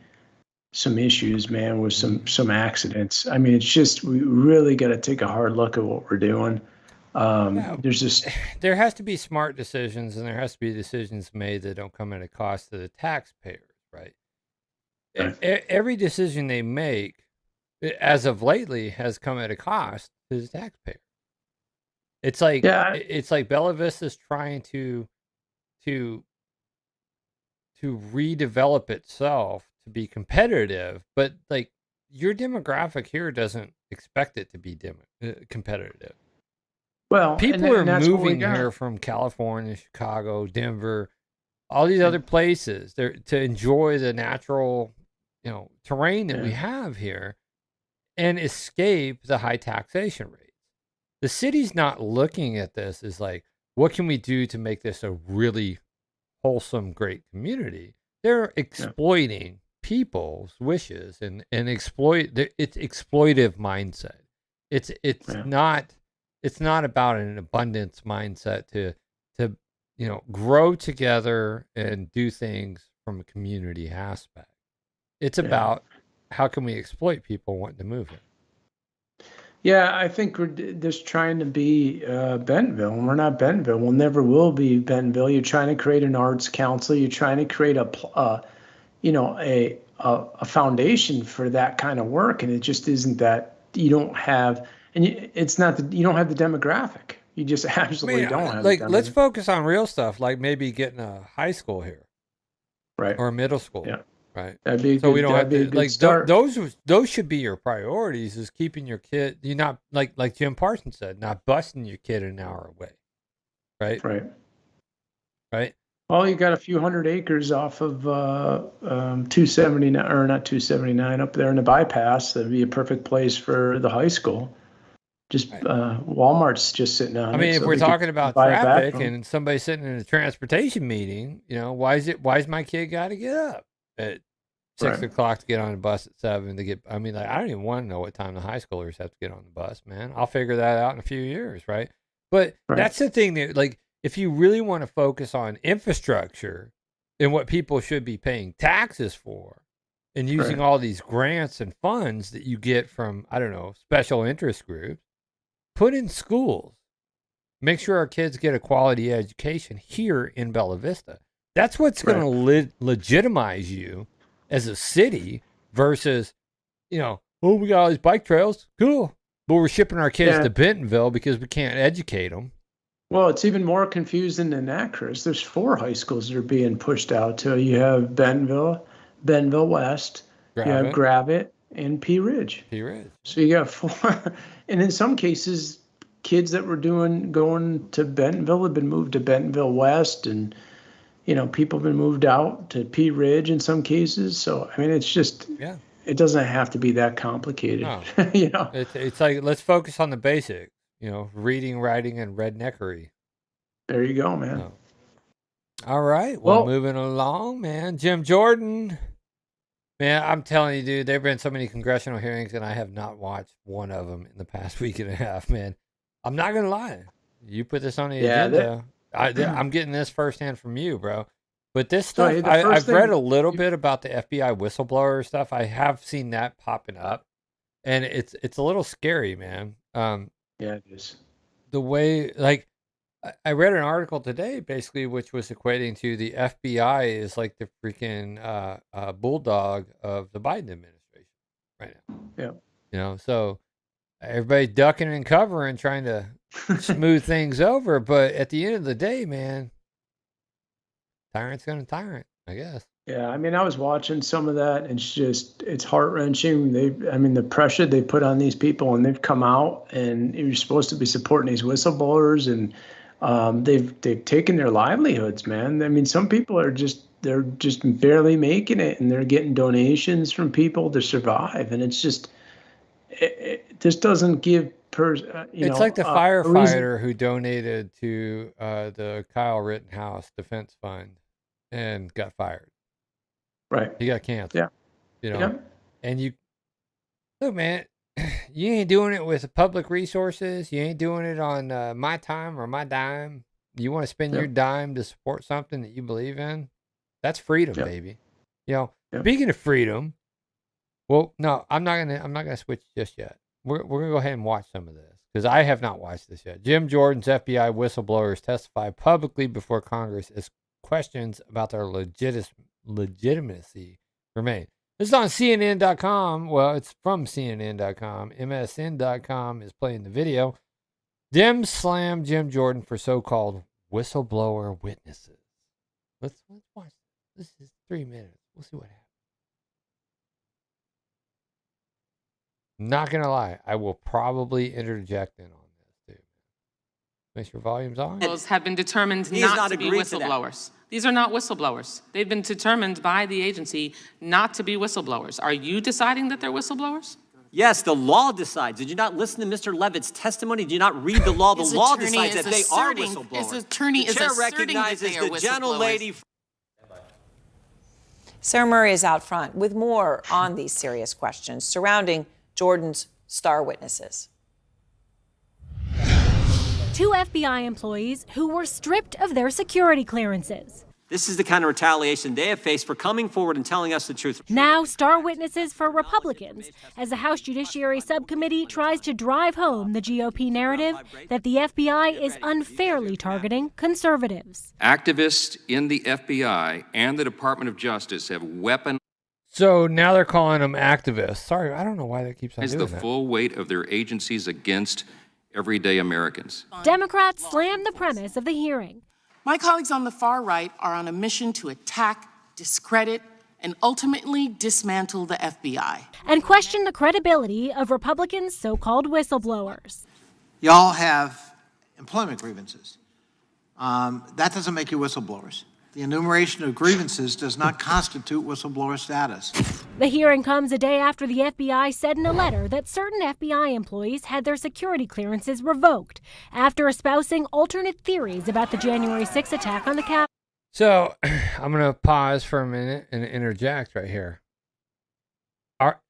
some issues, man, with some accidents. I mean, it's just, we really got to take a hard look at what we're doing. There's just,
There has to be smart decisions, and there has to be decisions made that don't come at a cost to the taxpayers, right?
Right.
Every decision they make, as of lately, has come at a cost to the taxpayer. It's like it's like Bella Vista's trying to redevelop itself to be competitive, but like your demographic here doesn't expect it to be competitive.
well,
People
and
are
that's what we
moving
got.
here from California, Chicago, Denver, all these other places to enjoy the natural terrain that we
Yeah.
have here and escape the high taxation rates. The city's not looking at this as like, what can we do to make this a really wholesome, great community? They're exploiting people's wishes and it's exploitive mindset. It's not about an abundance mindset to grow together and do things from a community aspect. It's about how can we exploit people wanting to move here.
Yeah, I think we're just trying to be Bentonville, and we're not Bentonville. We'll never will be Bentonville. You're trying to create an arts council. You're trying to create a foundation for that kind of work, and it just isn't that. You don't have, and it's not that you don't have the demographic. You just absolutely don't have.
Like, let's focus on real stuff, like maybe getting a high school here,
right,
or a middle school.
Yeah.
Right.
That'd be
so
good,
we don't have to like those should be your priorities, is keeping your kid. You're not like Jim Parsons said, not busting your kid an hour away. Right. Right.
Well, you got a few hundred acres off of 279, or not 279, up there in the bypass. That'd be a perfect place for the high school. Just Walmart's just sitting on.
I mean,
it,
if
so
we're
we could
talking about
buy it back
traffic
from 'em.
and somebody sitting in a transportation meeting, why's my kid got to get up at 6 o'clock to get on the bus at 7 to get? I mean, I don't even want to know what time the high schoolers have to get on the bus, man. I'll figure that out in a few years, right? But that's the thing that, like, if you really want to focus on infrastructure and what people should be paying taxes for, and using all these grants and funds that you get from, I don't know, special interest groups, put in schools. Make sure our kids get a quality education here in Bella Vista. That's what's going to legitimize you as a city versus, we got all these bike trails. Cool. But we're shipping our kids to Bentonville because we can't educate them.
Well, it's even more confusing than that, Chris. There's 4 high schools that are being pushed out to. You have Bentonville West, you have Gravette, and Pea Ridge. So you got 4. And in some cases, kids that were going to Bentonville have been moved to Bentonville West, and people have been moved out to Pea Ridge in some cases. So I mean, it's just it doesn't have to be that complicated.
No.
You
It's like, let's focus on the basics. Reading, writing, and redneckery.
There you go, man.
Oh. All right. Well, moving along, man. Jim Jordan. Man, I'm telling you, dude, there have been so many congressional hearings, and I have not watched one of them in the past week and a half, man. I'm not going to lie. You put this on the agenda. I'm getting this firsthand from you, bro. But this stuff, I've read a little bit about the FBI whistleblower stuff. I have seen that popping up, and it's a little scary, man.
Yeah, it is.
The way, like, I read an article today, basically, which was equating to the FBI is like the freaking bulldog of the Biden administration right now.
Yeah.
So everybody ducking and covering, trying to smooth things over. But at the end of the day, man, tyrant's going to tyrant, I guess.
Yeah, I mean, I was watching some of that, and it's heart-wrenching. The pressure they put on these people, and they've come out, and you're supposed to be supporting these whistleblowers, and they've taken their livelihoods, man. I mean, some people they're just barely making it, and they're getting donations from people to survive, and it's just it just doesn't give
it's like the firefighter who donated to the Kyle Rittenhouse Defense Fund and got fired.
Right.
He got canceled.
Yeah.
And look, man, you ain't doing it with public resources. You ain't doing it on my time or my dime. You want to spend your dime to support something that you believe in? That's freedom, baby. Speaking of freedom, well, no, I'm not gonna switch just yet. We're gonna go ahead and watch some of this because I have not watched this yet. Jim Jordan's FBI whistleblowers testify publicly before Congress as questions about their legitimacy remain. This is on CNN.com. Well, it's from CNN.com. MSN.com is playing the video. Dems slam Jim Jordan for so-called whistleblower witnesses. Let's watch this. This is 3 minutes. We'll see what happens. Not gonna lie, I will probably interject in on this too. Make sure volume's on.
Have been determined
He has
not to be
agreed to that.
whistleblowers. These are not whistleblowers. They've been determined by the agency not to be whistleblowers. Are you deciding that they're whistleblowers?
Yes, the law decides. Did you not listen to Mr. Levitt's testimony? Did you not read the law? The
His
law
attorney
decides
is
that they are
asserting-
whistleblowers.
his attorney
the
is
chair
asserting that
recognizes
they are
the
whistleblowers.
gentlelady.
Sarah Murray is out front with more on these serious questions surrounding Jordan's star witnesses.
2 FBI employees who were stripped of their security clearances.
This is the kind of retaliation they have faced for coming forward and telling us the truth.
Now star witnesses for Republicans, as the House Judiciary Subcommittee tries to drive home the GOP narrative that the FBI is unfairly targeting conservatives.
Activists in the FBI and the Department of Justice have weaponized
So now they're calling them activists. Sorry, I don't know why that keeps on doing
the
that.
full weight of their agencies against everyday Americans.
Democrats slammed the premise of the hearing.
My colleagues on the far right are on a mission to attack, discredit, and ultimately dismantle the FBI.
And questioned the credibility of Republicans' so-called whistleblowers.
Y'all have employment grievances. That doesn't make you whistleblowers. The enumeration of grievances does not constitute whistleblower status.
The hearing comes a day after the FBI said in a letter that certain FBI employees had their security clearances revoked after espousing alternate theories about the January 6th attack on the Capitol.
So I'm going to pause for a minute and interject right here.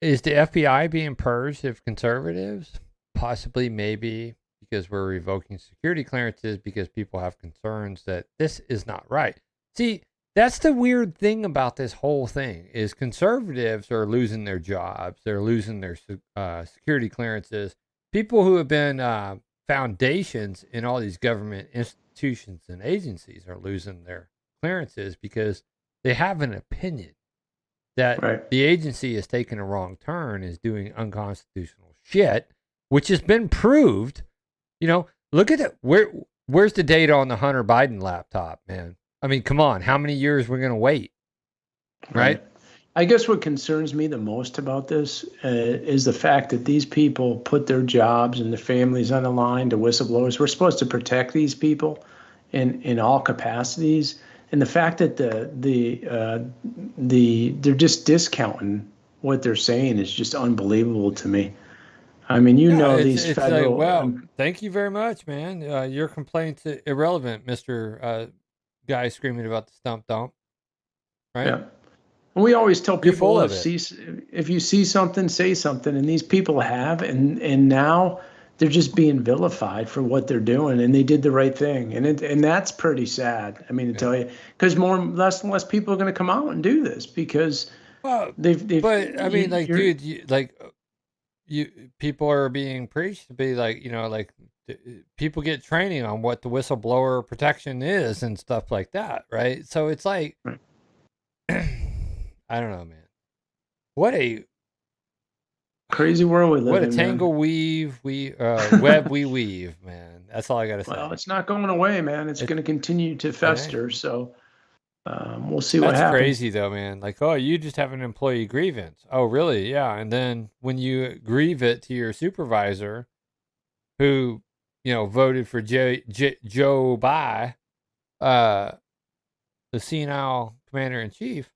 Is the FBI being purged of conservatives? Possibly, maybe, because we're revoking security clearances because people have concerns that this is not right. See, that's the weird thing about this whole thing is conservatives are losing their jobs. They're losing their security clearances. People who have been foundations in all these government institutions and agencies are losing their clearances because they have an opinion that the agency is taking a wrong turn, is doing unconstitutional shit, which has been proved. You know, look at it. Where's the data on the Hunter Biden laptop, man? I mean, come on. How many years we're going to wait? Right?
I guess what concerns me the most about this is the fact that these people put their jobs and their families on the line to whistleblowers. We're supposed to protect these people in all capacities. And the fact that they're just discounting what they're saying is just unbelievable to me. I mean, these federal.
Like, well, thank you very much, man. Your complaint's irrelevant, Mr. Guy screaming about the stump dump. Right?
Yeah. And we always tell people
if
you see something, say something. And these people have, and now they're just being vilified for what they're doing, and they did the right thing, and that's pretty sad. I mean, to tell you, because less and less people are going to come out and do this because they've.
But I mean, people are being preached to be like, people get training on what the whistleblower protection is and stuff like that, right? So it's like, I don't know, man. What a
crazy world we live in.
What a tangle web we weave, man. That's all I got to say.
Well, it's not going away, man. It's going to continue to fester. So we'll see what happens.
That's crazy, though, man. Like, oh, you just have an employee grievance. Oh, really? Yeah. And then when you grieve it to your supervisor, who voted for Joe Biden, the senile commander in chief,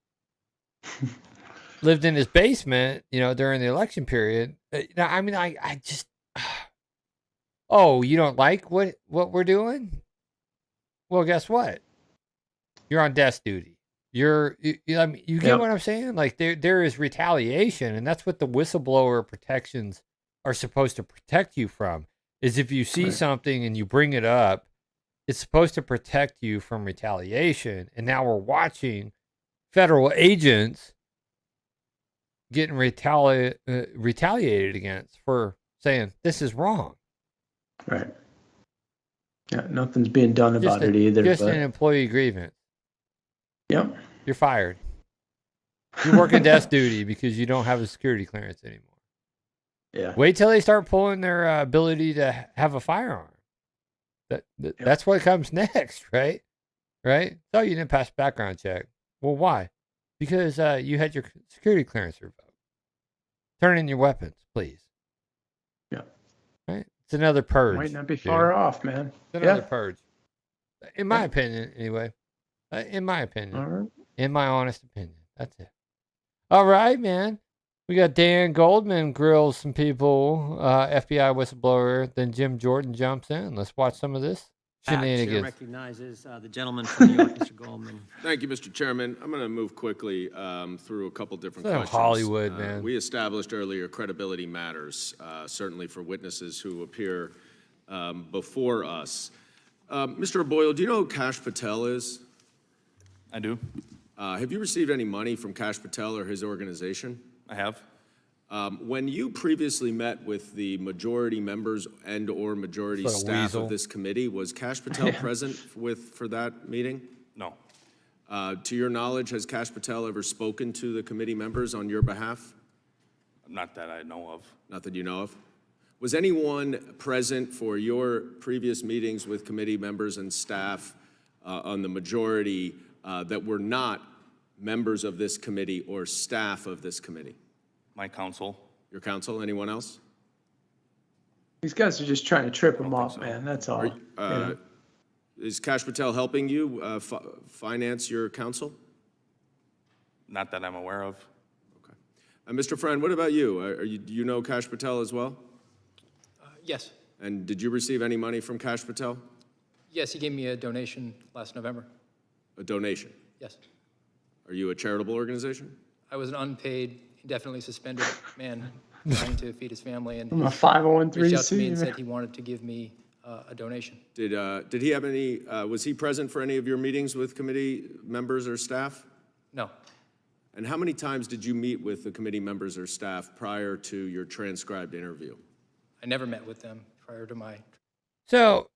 lived in his basement, during the election period. I mean, I just, oh, you don't like what we're doing? Well, guess what? You're on desk duty. You get what I'm saying? Like there is retaliation, and that's what the whistleblower protections are supposed to protect you from. Is if you see something and you bring it up, it's supposed to protect you from retaliation. And now we're watching federal agents getting retaliated against for saying this is wrong.
Right. Yeah, nothing's being done about it either.
Just an employee grievance.
Yep.
You're fired. You're working desk duty because you don't have a security clearance anymore.
Yeah.
Wait till they start pulling their ability to have a firearm. That's what comes next, right? Right? So you didn't pass background check. Well, why? Because you had your security clearance revoked. Turn in your weapons, please.
Yeah.
Right? It's another purge.
Might not be
dude.
far off, man.
It's another
Yeah.
purge. In my opinion, anyway. In my opinion.
All right.
In my honest opinion. That's it. All right, man. We got Dan Goldman grills some people, FBI whistleblower. Then Jim Jordan jumps in. Let's watch some of this
Chair
shenanigans.
recognizes the gentleman from New York, Mr. Goldman.
Thank you, Mr. Chairman. I'm going to move quickly through a couple different
So
questions.
Hollywood, man.
We established earlier credibility matters, certainly for witnesses who appear before us. Mr. Boyle, do you know who Kash Patel is?
I do.
Have you received any money from Kash Patel or his organization?
I have.
When you previously met with the majority members and/or majority
Sort of
staff
weasel.
of this committee, was Kash Patel present for that meeting?
No.
To your knowledge, has Kash Patel ever spoken to the committee members on your behalf?
Not that I know of.
Not that you know of. Was anyone present for your previous meetings with committee members and staff on the majority that were not members of this committee or staff of this committee?
My counsel.
Your counsel? Anyone else?
These guys are just trying to trip him up, man. That's all. You know?
Is Kash Patel helping you finance your counsel?
Not that I'm aware of.
Mr. Friend, what about you? Do you know Kash Patel as well?
Yes.
And did you receive any money from Kash Patel?
Yes, he gave me a donation last November.
A donation?
Yes.
Are you a charitable organization?
I was an unpaid, indefinitely suspended man trying to feed his family, and
I'm a
he reached out to
501(c)(3).
me and said he wanted to give me a donation.
Did he have any, was he present for any of your meetings with committee members or staff?
No.
And how many times did you meet with the committee members or staff prior to your transcribed interview?
I never met with them prior to my.
So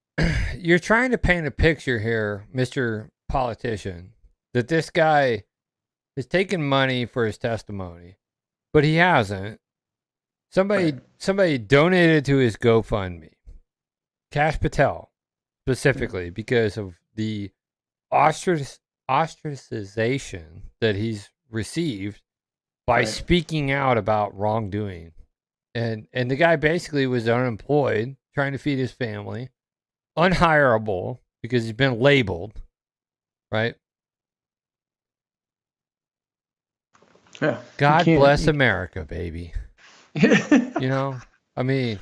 you're trying to paint a picture here, Mr. Politician, that this guy has taken money for his testimony, but he hasn't. Somebody donated to his GoFundMe. Kash Patel, specifically, because of the ostracization that he's received by speaking out about wrongdoing. And the guy basically was unemployed, trying to feed his family, unhireable because he's been labeled, right?
Yeah.
God bless America, baby. You know, I mean,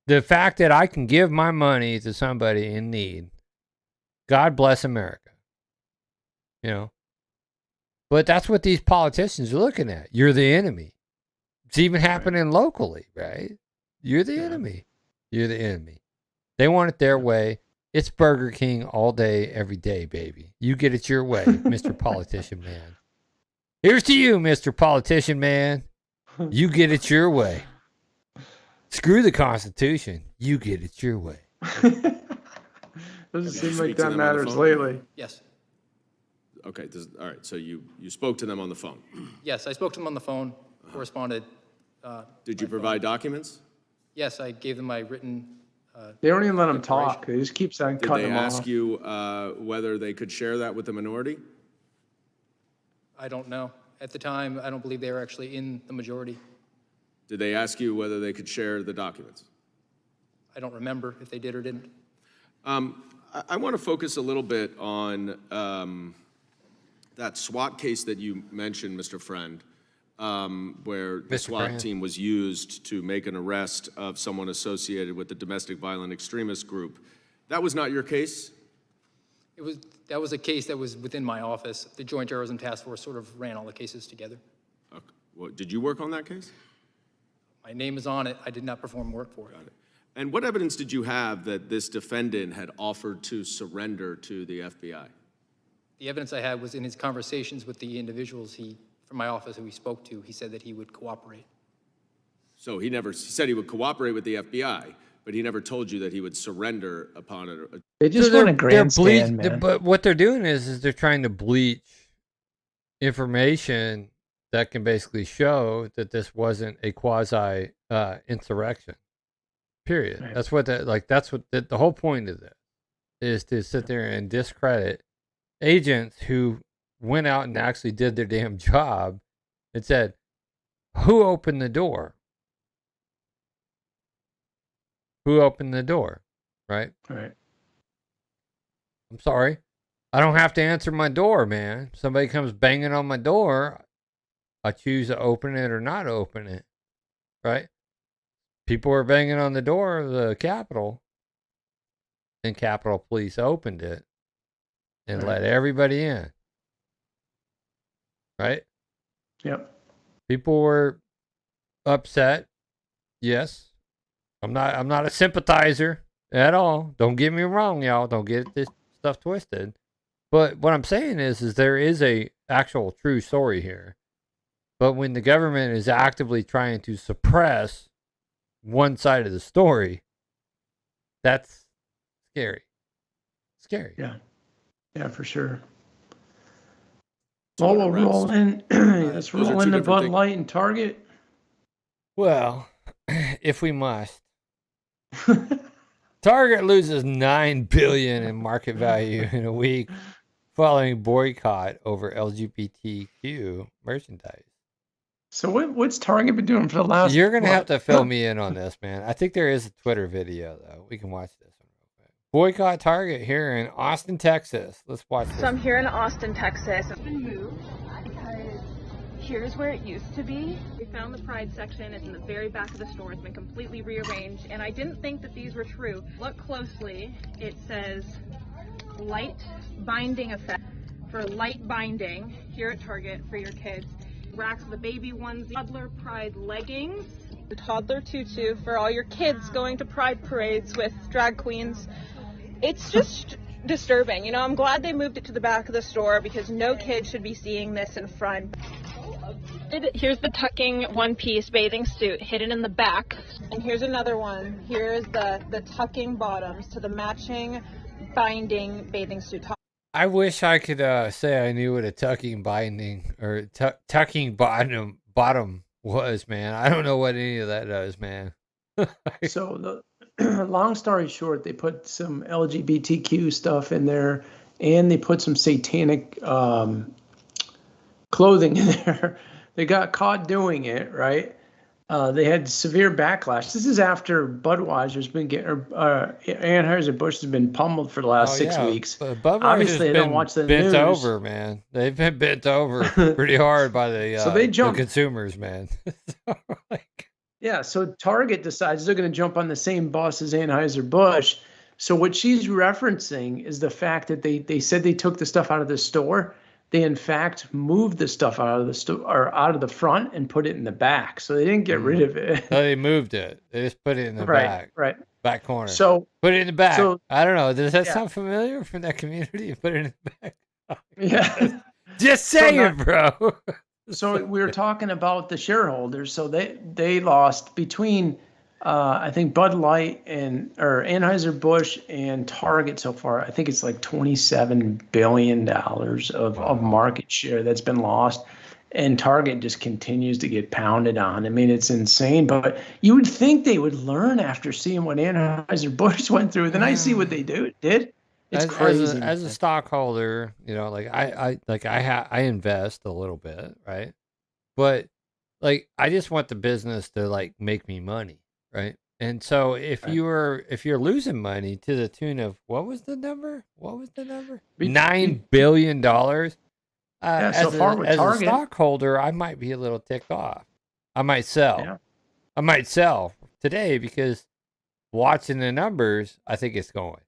the fact that I can give my money to somebody in need, God bless America. You know, but that's what these politicians are looking at. You're the enemy. It's even happening locally, right? You're the enemy. You're the enemy. They want it their way. It's Burger King all day, every day, baby. You get it your way, Mr. Politician Man. Here's to you, Mr. Politician Man. You get it your way. Screw the Constitution. You get it your way.
Doesn't seem
speak
like
to
that
them on the
matters
phone?
lately.
Yes.
Okay, all right, so you spoke to them on the phone.
Yes, I spoke to them on the phone, corresponded.
Did you provide documents?
Yes, I gave them my written.
They don't even let them talk. They just keep saying
Did
cutting
they
them
ask
off.
you whether they could share that with the minority?
I don't know. At the time, I don't believe they were actually in the majority.
Did they ask you whether they could share the documents?
I don't remember if they did or didn't.
I want to focus a little bit on that SWAT case that you mentioned, Mr. Friend, where the SWAT
Friend.
team was used to make an arrest of someone associated with the domestic violent extremist group. That was not your case?
That was a case that was within my office. The Joint Terrorism Task Force sort of ran all the cases together.
Okay. Well, did you work on that case?
My name is on it. I did not perform work for it.
And what evidence did you have that this defendant had offered to surrender to the FBI?
The evidence I had was in his conversations with the individuals from my office who he spoke to. He said that he would cooperate.
So he said he would cooperate with the FBI, but he never told you that he would surrender upon it.
They just want to grandstand, man.
But what they're doing is they're trying to bleach information that can basically show that this wasn't a quasi insurrection. Period.
Right.
That's what the whole point of this is, to sit there and discredit agents who went out and actually did their damn job and said, who opened the door? Who opened the door, right?
Right.
I'm sorry. I don't have to answer my door, man. Somebody comes banging on my door, I choose to open it or not open it, right? People were banging on the door of the Capitol, and Capitol Police opened it and
Right.
let everybody in, right?
Yep.
People were upset. Yes. I'm not a sympathizer at all. Don't get me wrong, y'all. Don't get this stuff twisted. But what I'm saying is there is a actual true story here. But when the government is actively trying to suppress one side of the story, that's scary. Scary.
Yeah. Yeah, for sure. Well, we'll roll in. Let's
those are
roll
two
into
different
Bud
things.
Light and Target.
Well, if we must. Target loses $9 billion in market value in a week following boycott over LGBTQ merchandise.
So what's Target been doing for the last?
You're gonna have
what?
to fill me in on this, man. I think there is a Twitter video though. We can watch this one real quick. Boycott Target here in Austin, Texas. Let's watch this.
So I'm here in Austin, Texas. It's been moved. Here's where it used to be. We found the Pride section. It's in the very back of the store. It's been completely rearranged, and I didn't think that these were true. Look closely. It says light binding effect for light binding here at Target for your kids. Racks of the baby ones, toddler Pride leggings, the toddler tutu for all your kids going to Pride parades with drag queens. It's just disturbing. You know, I'm glad they moved it to the back of the store because no kid should be seeing this in front. Here's the tucking one-piece bathing suit hidden in the back. And here's another one. Here's the tucking bottoms to the matching binding bathing suit top.
I wish I could say I knew what a tucking binding or tucking bottom was, man. I don't know what any of that does, man.
So the long story short, they put some LGBTQ stuff in there, and they put some satanic clothing in there. They got caught doing it, right? They had severe backlash. This is after Budweiser's been getting, Anheuser-Busch has been pummeled for the last 6 weeks.
Budweiser's
Obviously, they don't watch the
bent
news.
over, man. They've been bent over pretty hard by the,
So they
the
jumped.
consumers, man.
Yeah, so Target decides they're going to jump on the same bus as Anheuser-Busch. So what she's referencing is the fact that they said they took the stuff out of the store. They in fact moved the stuff out of the store or out of the front and put it in the back. So they didn't get rid of it.
No, they moved it. They just put it in the back.
Right.
Back corner.
So
put it in the back.
so-
I don't know. Does that
Yeah.
sound familiar from that community? Put it in the back.
Yeah.
Just
So
saying,
now-
bro.
So we were talking about the shareholders. So they lost between I think Bud Light or Anheuser-Busch and Target so far. I think it's like $27 billion of market share that's been lost. And Target just continues to get pounded on. I mean, it's insane. But you would think they would learn after seeing what Anheuser-Busch went through. Then I see what they did. It's crazy.
As a stockholder, you know, like I invest a little bit, right? But like I just want the business to like make me money, right? And so if you're losing money to the tune of what was the number? $9 billion.
So far with
as a
Target.
stockholder, I might be a little ticked off. I might sell.
Yeah.
I might sell today because watching the numbers, I think it's going.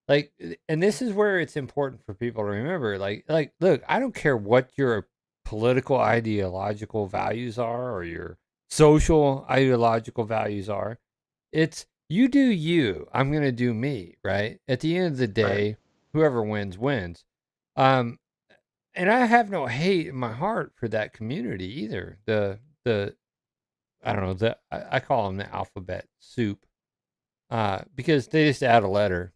Like, and this is where it's important for people to remember. Like, look, I don't care what your political ideological values are or your social ideological values are. It's you do you. I'm gonna do me. Right. At the end of the day, whoever wins wins. And I have no hate in my heart for that community either. The I don't know. I call them the alphabet soup. Because they just add a letter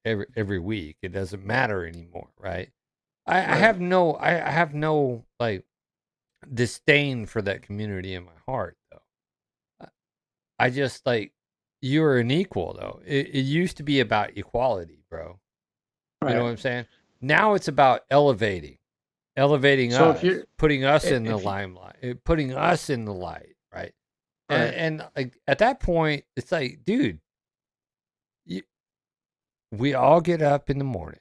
every week. It doesn't matter anymore, right? I have no like disdain for that community in my heart, though. I just like you're an equal, though. It used to be about equality, bro. You know what I'm saying? Now it's about elevating
So
us,
if you're-
putting us in
if
the
you-
limelight, putting us in the light, right?
Right.
And like at that point, it's like, dude. we all get up in the morning.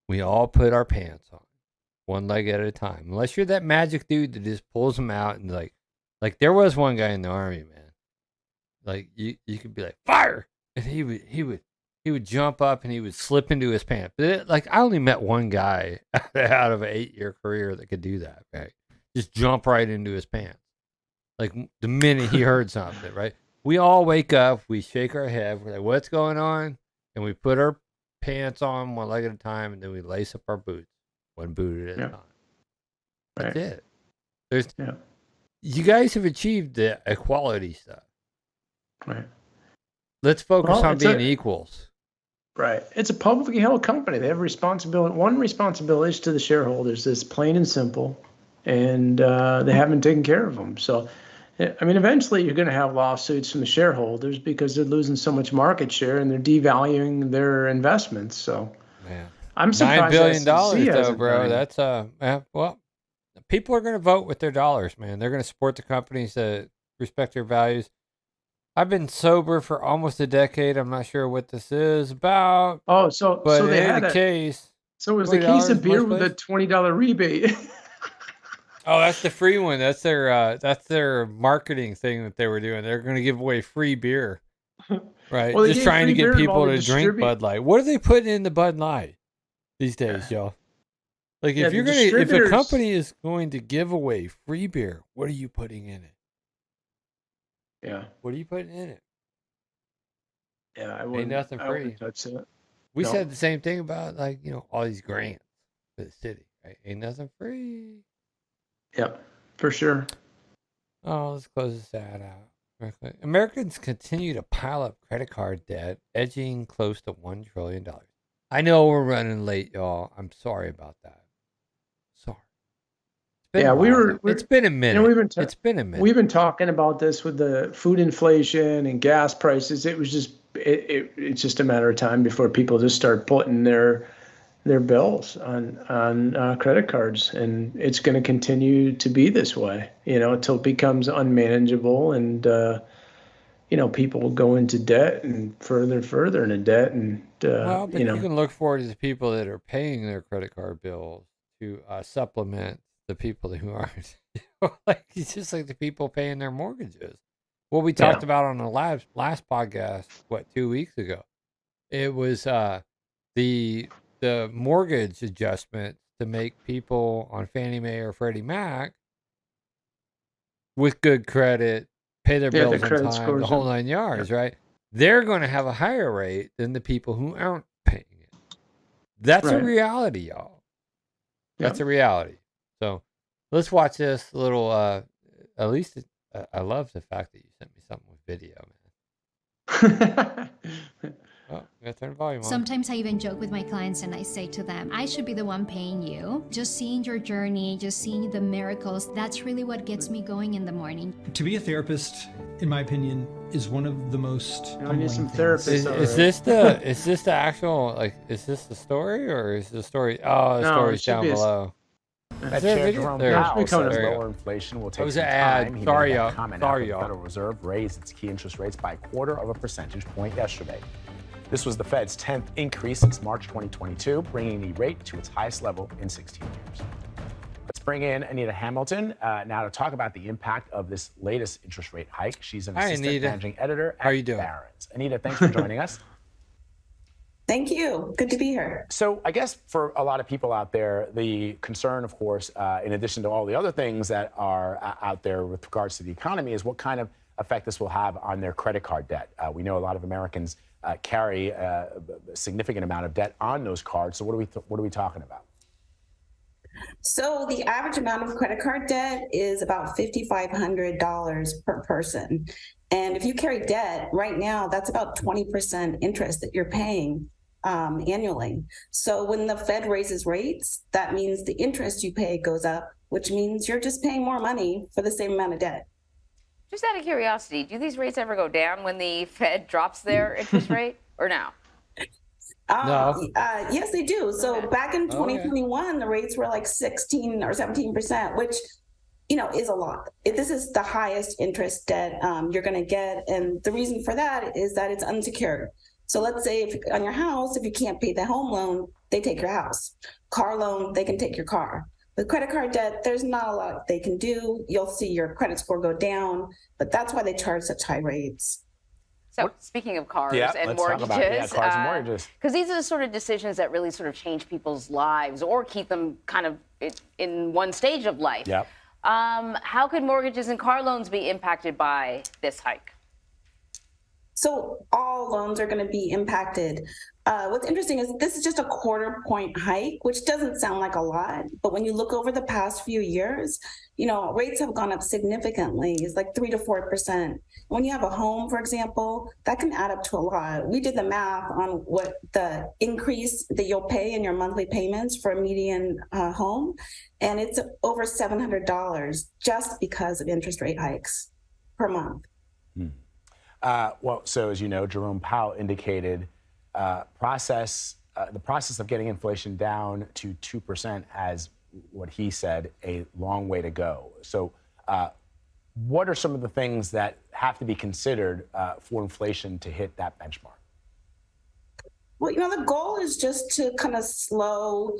We all put our pants on, one leg at a time. Unless you're that magic dude that just pulls them out and like there was one guy in the Army, man. Like you could be like, fire, and he would jump up and he would slip into his pants. But I only met one guy out of an 8-year career that could do that, right? Just jump right into his pants. Like the minute he heard something, right? We all wake up, we shake our head, we're like, what's going on? And we put our pants on one leg at a time, and then we lace up our boots, one boot at a time. That's it. You guys have achieved the equality stuff.
Right.
Let's focus on being equals.
Right. It's a publicly held company. They have responsibility. One responsibility is to the shareholders. It's plain and simple, and they haven't taken care of them. So, I mean, eventually you're going to have lawsuits from the shareholders because they're losing so much market share and they're devaluing their investments. So,
man,
I'm surprised.
$9 billion,
SEC
though, bro.
hasn't done
That's well, people are going to vote with their dollars, man. They're going to support the companies that respect their values. I've been sober for almost a decade. I'm not sure what this is about.
Oh, so they had
a case.
So it was a case of beer with a $20 rebate.
Oh, that's the free one. That's their marketing thing that they were doing. They're going to give away free beer, right?
Well,
just trying to get people to drink Bud Light. What are they putting in the Bud Light these days, y'all? Like if a company is going to give away free beer, what are you putting in it?
Yeah.
What are you putting in it?
Yeah, I
Ain't nothing free.
Touch it.
We said the same thing about all these grants for the city, right? Ain't nothing free.
Yep, for sure.
Oh, let's close this ad out real quick. Americans continue to pile up credit card debt, edging close to $1 trillion. I know we're running late, y'all. I'm sorry about that. Sorry. It's been a minute. It's been a minute.
We've been talking about this with the food inflation and gas prices. It was just it's just a matter of time before people just start putting their bills on credit cards, and it's going to continue to be this way, until it becomes unmanageable, and people will go into debt and further into debt, and
you can look forward to the people that are paying their credit card bills to supplement the people who aren't. It's just like the people paying their mortgages. What we talked about on the last podcast, 2 weeks ago, it was the mortgage adjustment to make people on Fannie Mae or Freddie Mac with good credit pay their bills on time, the whole 9 yards, right? They're going to have a higher rate than the people who aren't paying it. That's a reality, y'all. That's a reality. So let's watch this little, at least I love the fact that you sent me something with video, man. Oh, gotta turn the volume on.
Sometimes I even joke with my clients and I say to them, I should be the one paying you. Just seeing your journey, just seeing the miracles, that's really what gets me going in the morning.
To be a therapist, in my opinion, is one of the most.
I need some therapists.
Is this the actual, is this the story, or is the story? Oh, the story's down below.
Chair Jerome Powell says lower inflation will take some time. He made that comment after the Federal Reserve raised its key interest rates by 1/4 percentage point yesterday. This was the Fed's 10th increase since March 2022, bringing the rate to its highest level in 16 years. Let's bring in Anita Hamilton now to talk about the impact of this latest interest rate hike. She's an assistant managing editor at Barron's. Anita, thanks for joining us.
Thank you. Good to be here.
So I guess for a lot of people out there, the concern, of course, in addition to all the other things that are out there with regards to the economy, is what kind of effect this will have on their credit card debt. We know a lot of Americans carry a significant amount of debt on those cards. So what are we talking about?
So the average amount of credit card debt is about $5,500 per person. And if you carry debt right now, that's about 20% interest that you're paying annually. So when the Fed raises rates, that means the interest you pay goes up, which means you're just paying more money for the same amount of debt.
Just out of curiosity, do these rates ever go down when the Fed drops their interest rate, or no?
Yes, they do. So back in 2021, the rates were like 16 or 17%, which, is a lot. This is the highest interest debt you're going to get. And the reason for that is that it's unsecured. So let's say if on your house, if you can't pay the home loan, they take your house. Car loan, they can take your car. With credit card debt, there's not a lot they can do. You'll see your credit score go down, but that's why they charge such high rates.
So speaking of cars and
let's
mortgages,
talk about cars and mortgages.
Because these are the sort of decisions that really sort of change people's lives or keep them kind of in one stage of life.
Yep.
How could mortgages and car loans be impacted by this hike?
So all loans are going to be impacted. What's interesting is this is just a 1/4 point hike, which doesn't sound like a lot, but when you look over the past few years, rates have gone up significantly. It's like 3 to 4%. When you have a home, for example, that can add up to a lot. We did the math on what the increase that you'll pay in your monthly payments for a median home, and it's over $700 just because of interest rate hikes per month.
So as you know, Jerome Powell indicated the process of getting inflation down to 2% as what he said, a long way to go. So what are some of the things that have to be considered for inflation to hit that benchmark?
Well, the goal is just to kind of slow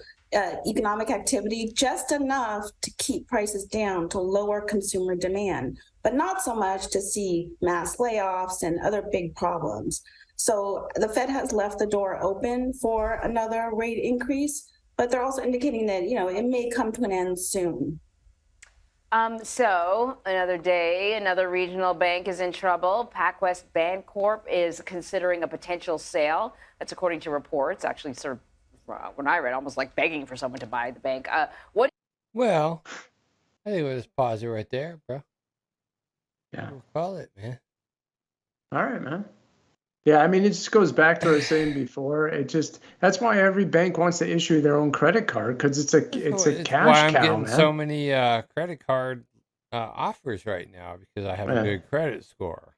economic activity just enough to keep prices down, to lower consumer demand, but not so much to see mass layoffs and other big problems. So the Fed has left the door open for another rate increase, but they're also indicating that, it may come to an end soon.
So another day, another regional bank is in trouble. PacWest Bancorp is considering a potential sale. That's according to reports. Actually, sort of, when I read, almost like begging for someone to buy the bank.
Well, I think we'll just pause it right there, bro.
Yeah.
We'll call it, man.
All right, man. Yeah, I mean, it just goes back to what I was saying before. That's why every bank wants to issue their own credit card, because it's a cash
why I'm
cow,
getting
man.
so many credit card offers right now, because I have a good credit score.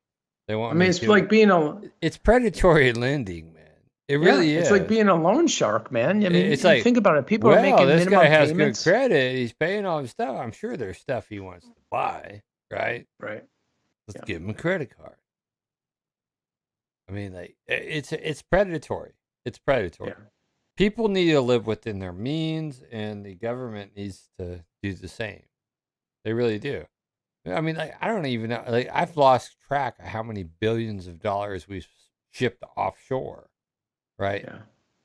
They want me
it's
to.
like being a.
It's predatory lending, man. It really is.
It's like being a loan shark, man. I mean,
it's like,
think about it. People are making
this
minimum
guy has
payments.
good credit. He's paying all his stuff. I'm sure there's stuff he wants to buy, right?
Right.
Let's give him a credit card. I mean, it's predatory. It's predatory.
Yeah.
People need to live within their means, and the government needs to do the same. They really do. I mean, I don't even know. I've lost track of how many billions of dollars we've shipped offshore, right?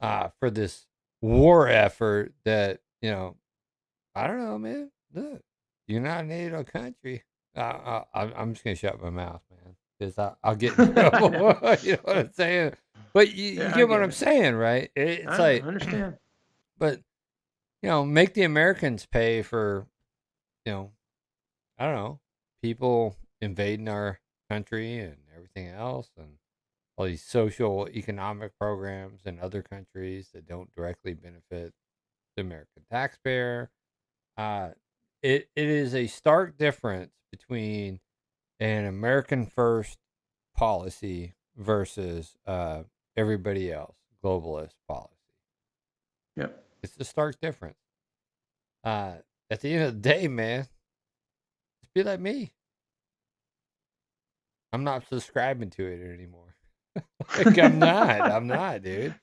Yeah.
For this war effort that, I don't know, man. Look, you're not a NATO country. I'm just gonna shut my mouth, man, because I'll get in trouble. You know what I'm saying? But you get what I'm saying, right?
I understand.
But make the Americans pay for, I don't know, people invading our country and everything else, and all these social economic programs in other countries that don't directly benefit the American taxpayer. It is a stark difference between an American first policy versus everybody else, globalist policy.
Yep.
It's a stark difference. At the end of the day, man, just be like me. I'm not subscribing to it anymore. I'm not, dude.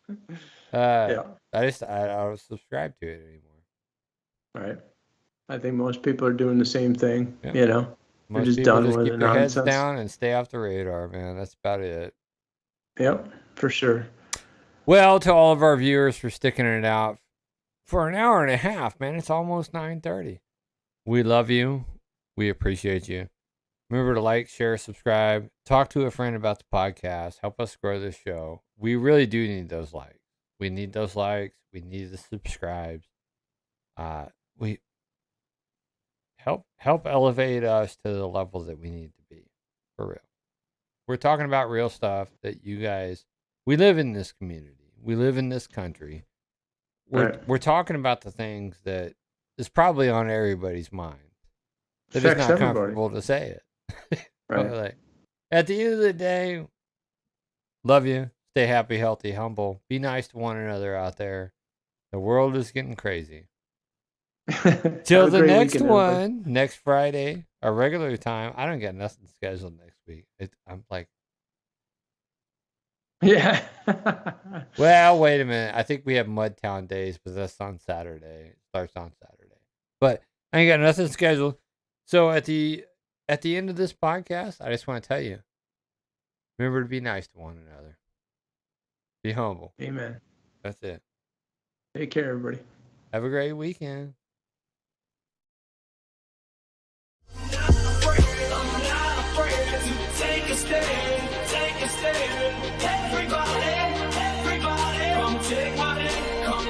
I don't subscribe to it anymore.
Right. I think most people are doing the same thing.
Yeah.
They're
Most
just
people
done
just
with
keep
the
their heads
nonsense.
down and stay off the radar, man. That's about it.
Yep, for sure.
Well, to all of our viewers for sticking it out for an hour and a half, man. It's almost 9:30. We love you. We appreciate you. Remember to like, share, subscribe, talk to a friend about the podcast. Help us grow this show. We really do need those likes. We need those likes. We need the subscribes. We help elevate us to the level that we need to be, for real. We're talking about real stuff that you guys. We live in this community. We live in this country. We're talking about the things that is probably on everybody's mind. That it's not comfortable to say it.
Right.
At the end of the day, love you. Stay happy, healthy, humble. Be nice to one another out there. The world is getting crazy. Till the next one, next Friday, our regular time. I don't get nothing scheduled next week. I'm like,
Yeah.
Well, wait a minute. I think we have Mudtown Days, but that's on Saturday. It starts on Saturday. But I ain't got nothing scheduled. So at the end of this podcast, I just want to tell you, remember to be nice to one another. Be humble.
Amen.
That's it.
Take care, everybody.
Have a great weekend.
Take a stand, everybody, come take my hand,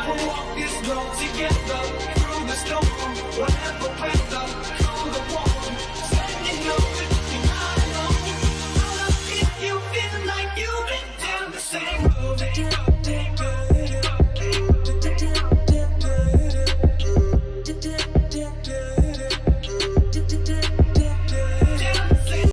we'll walk this road together, through the storm, whatever weather.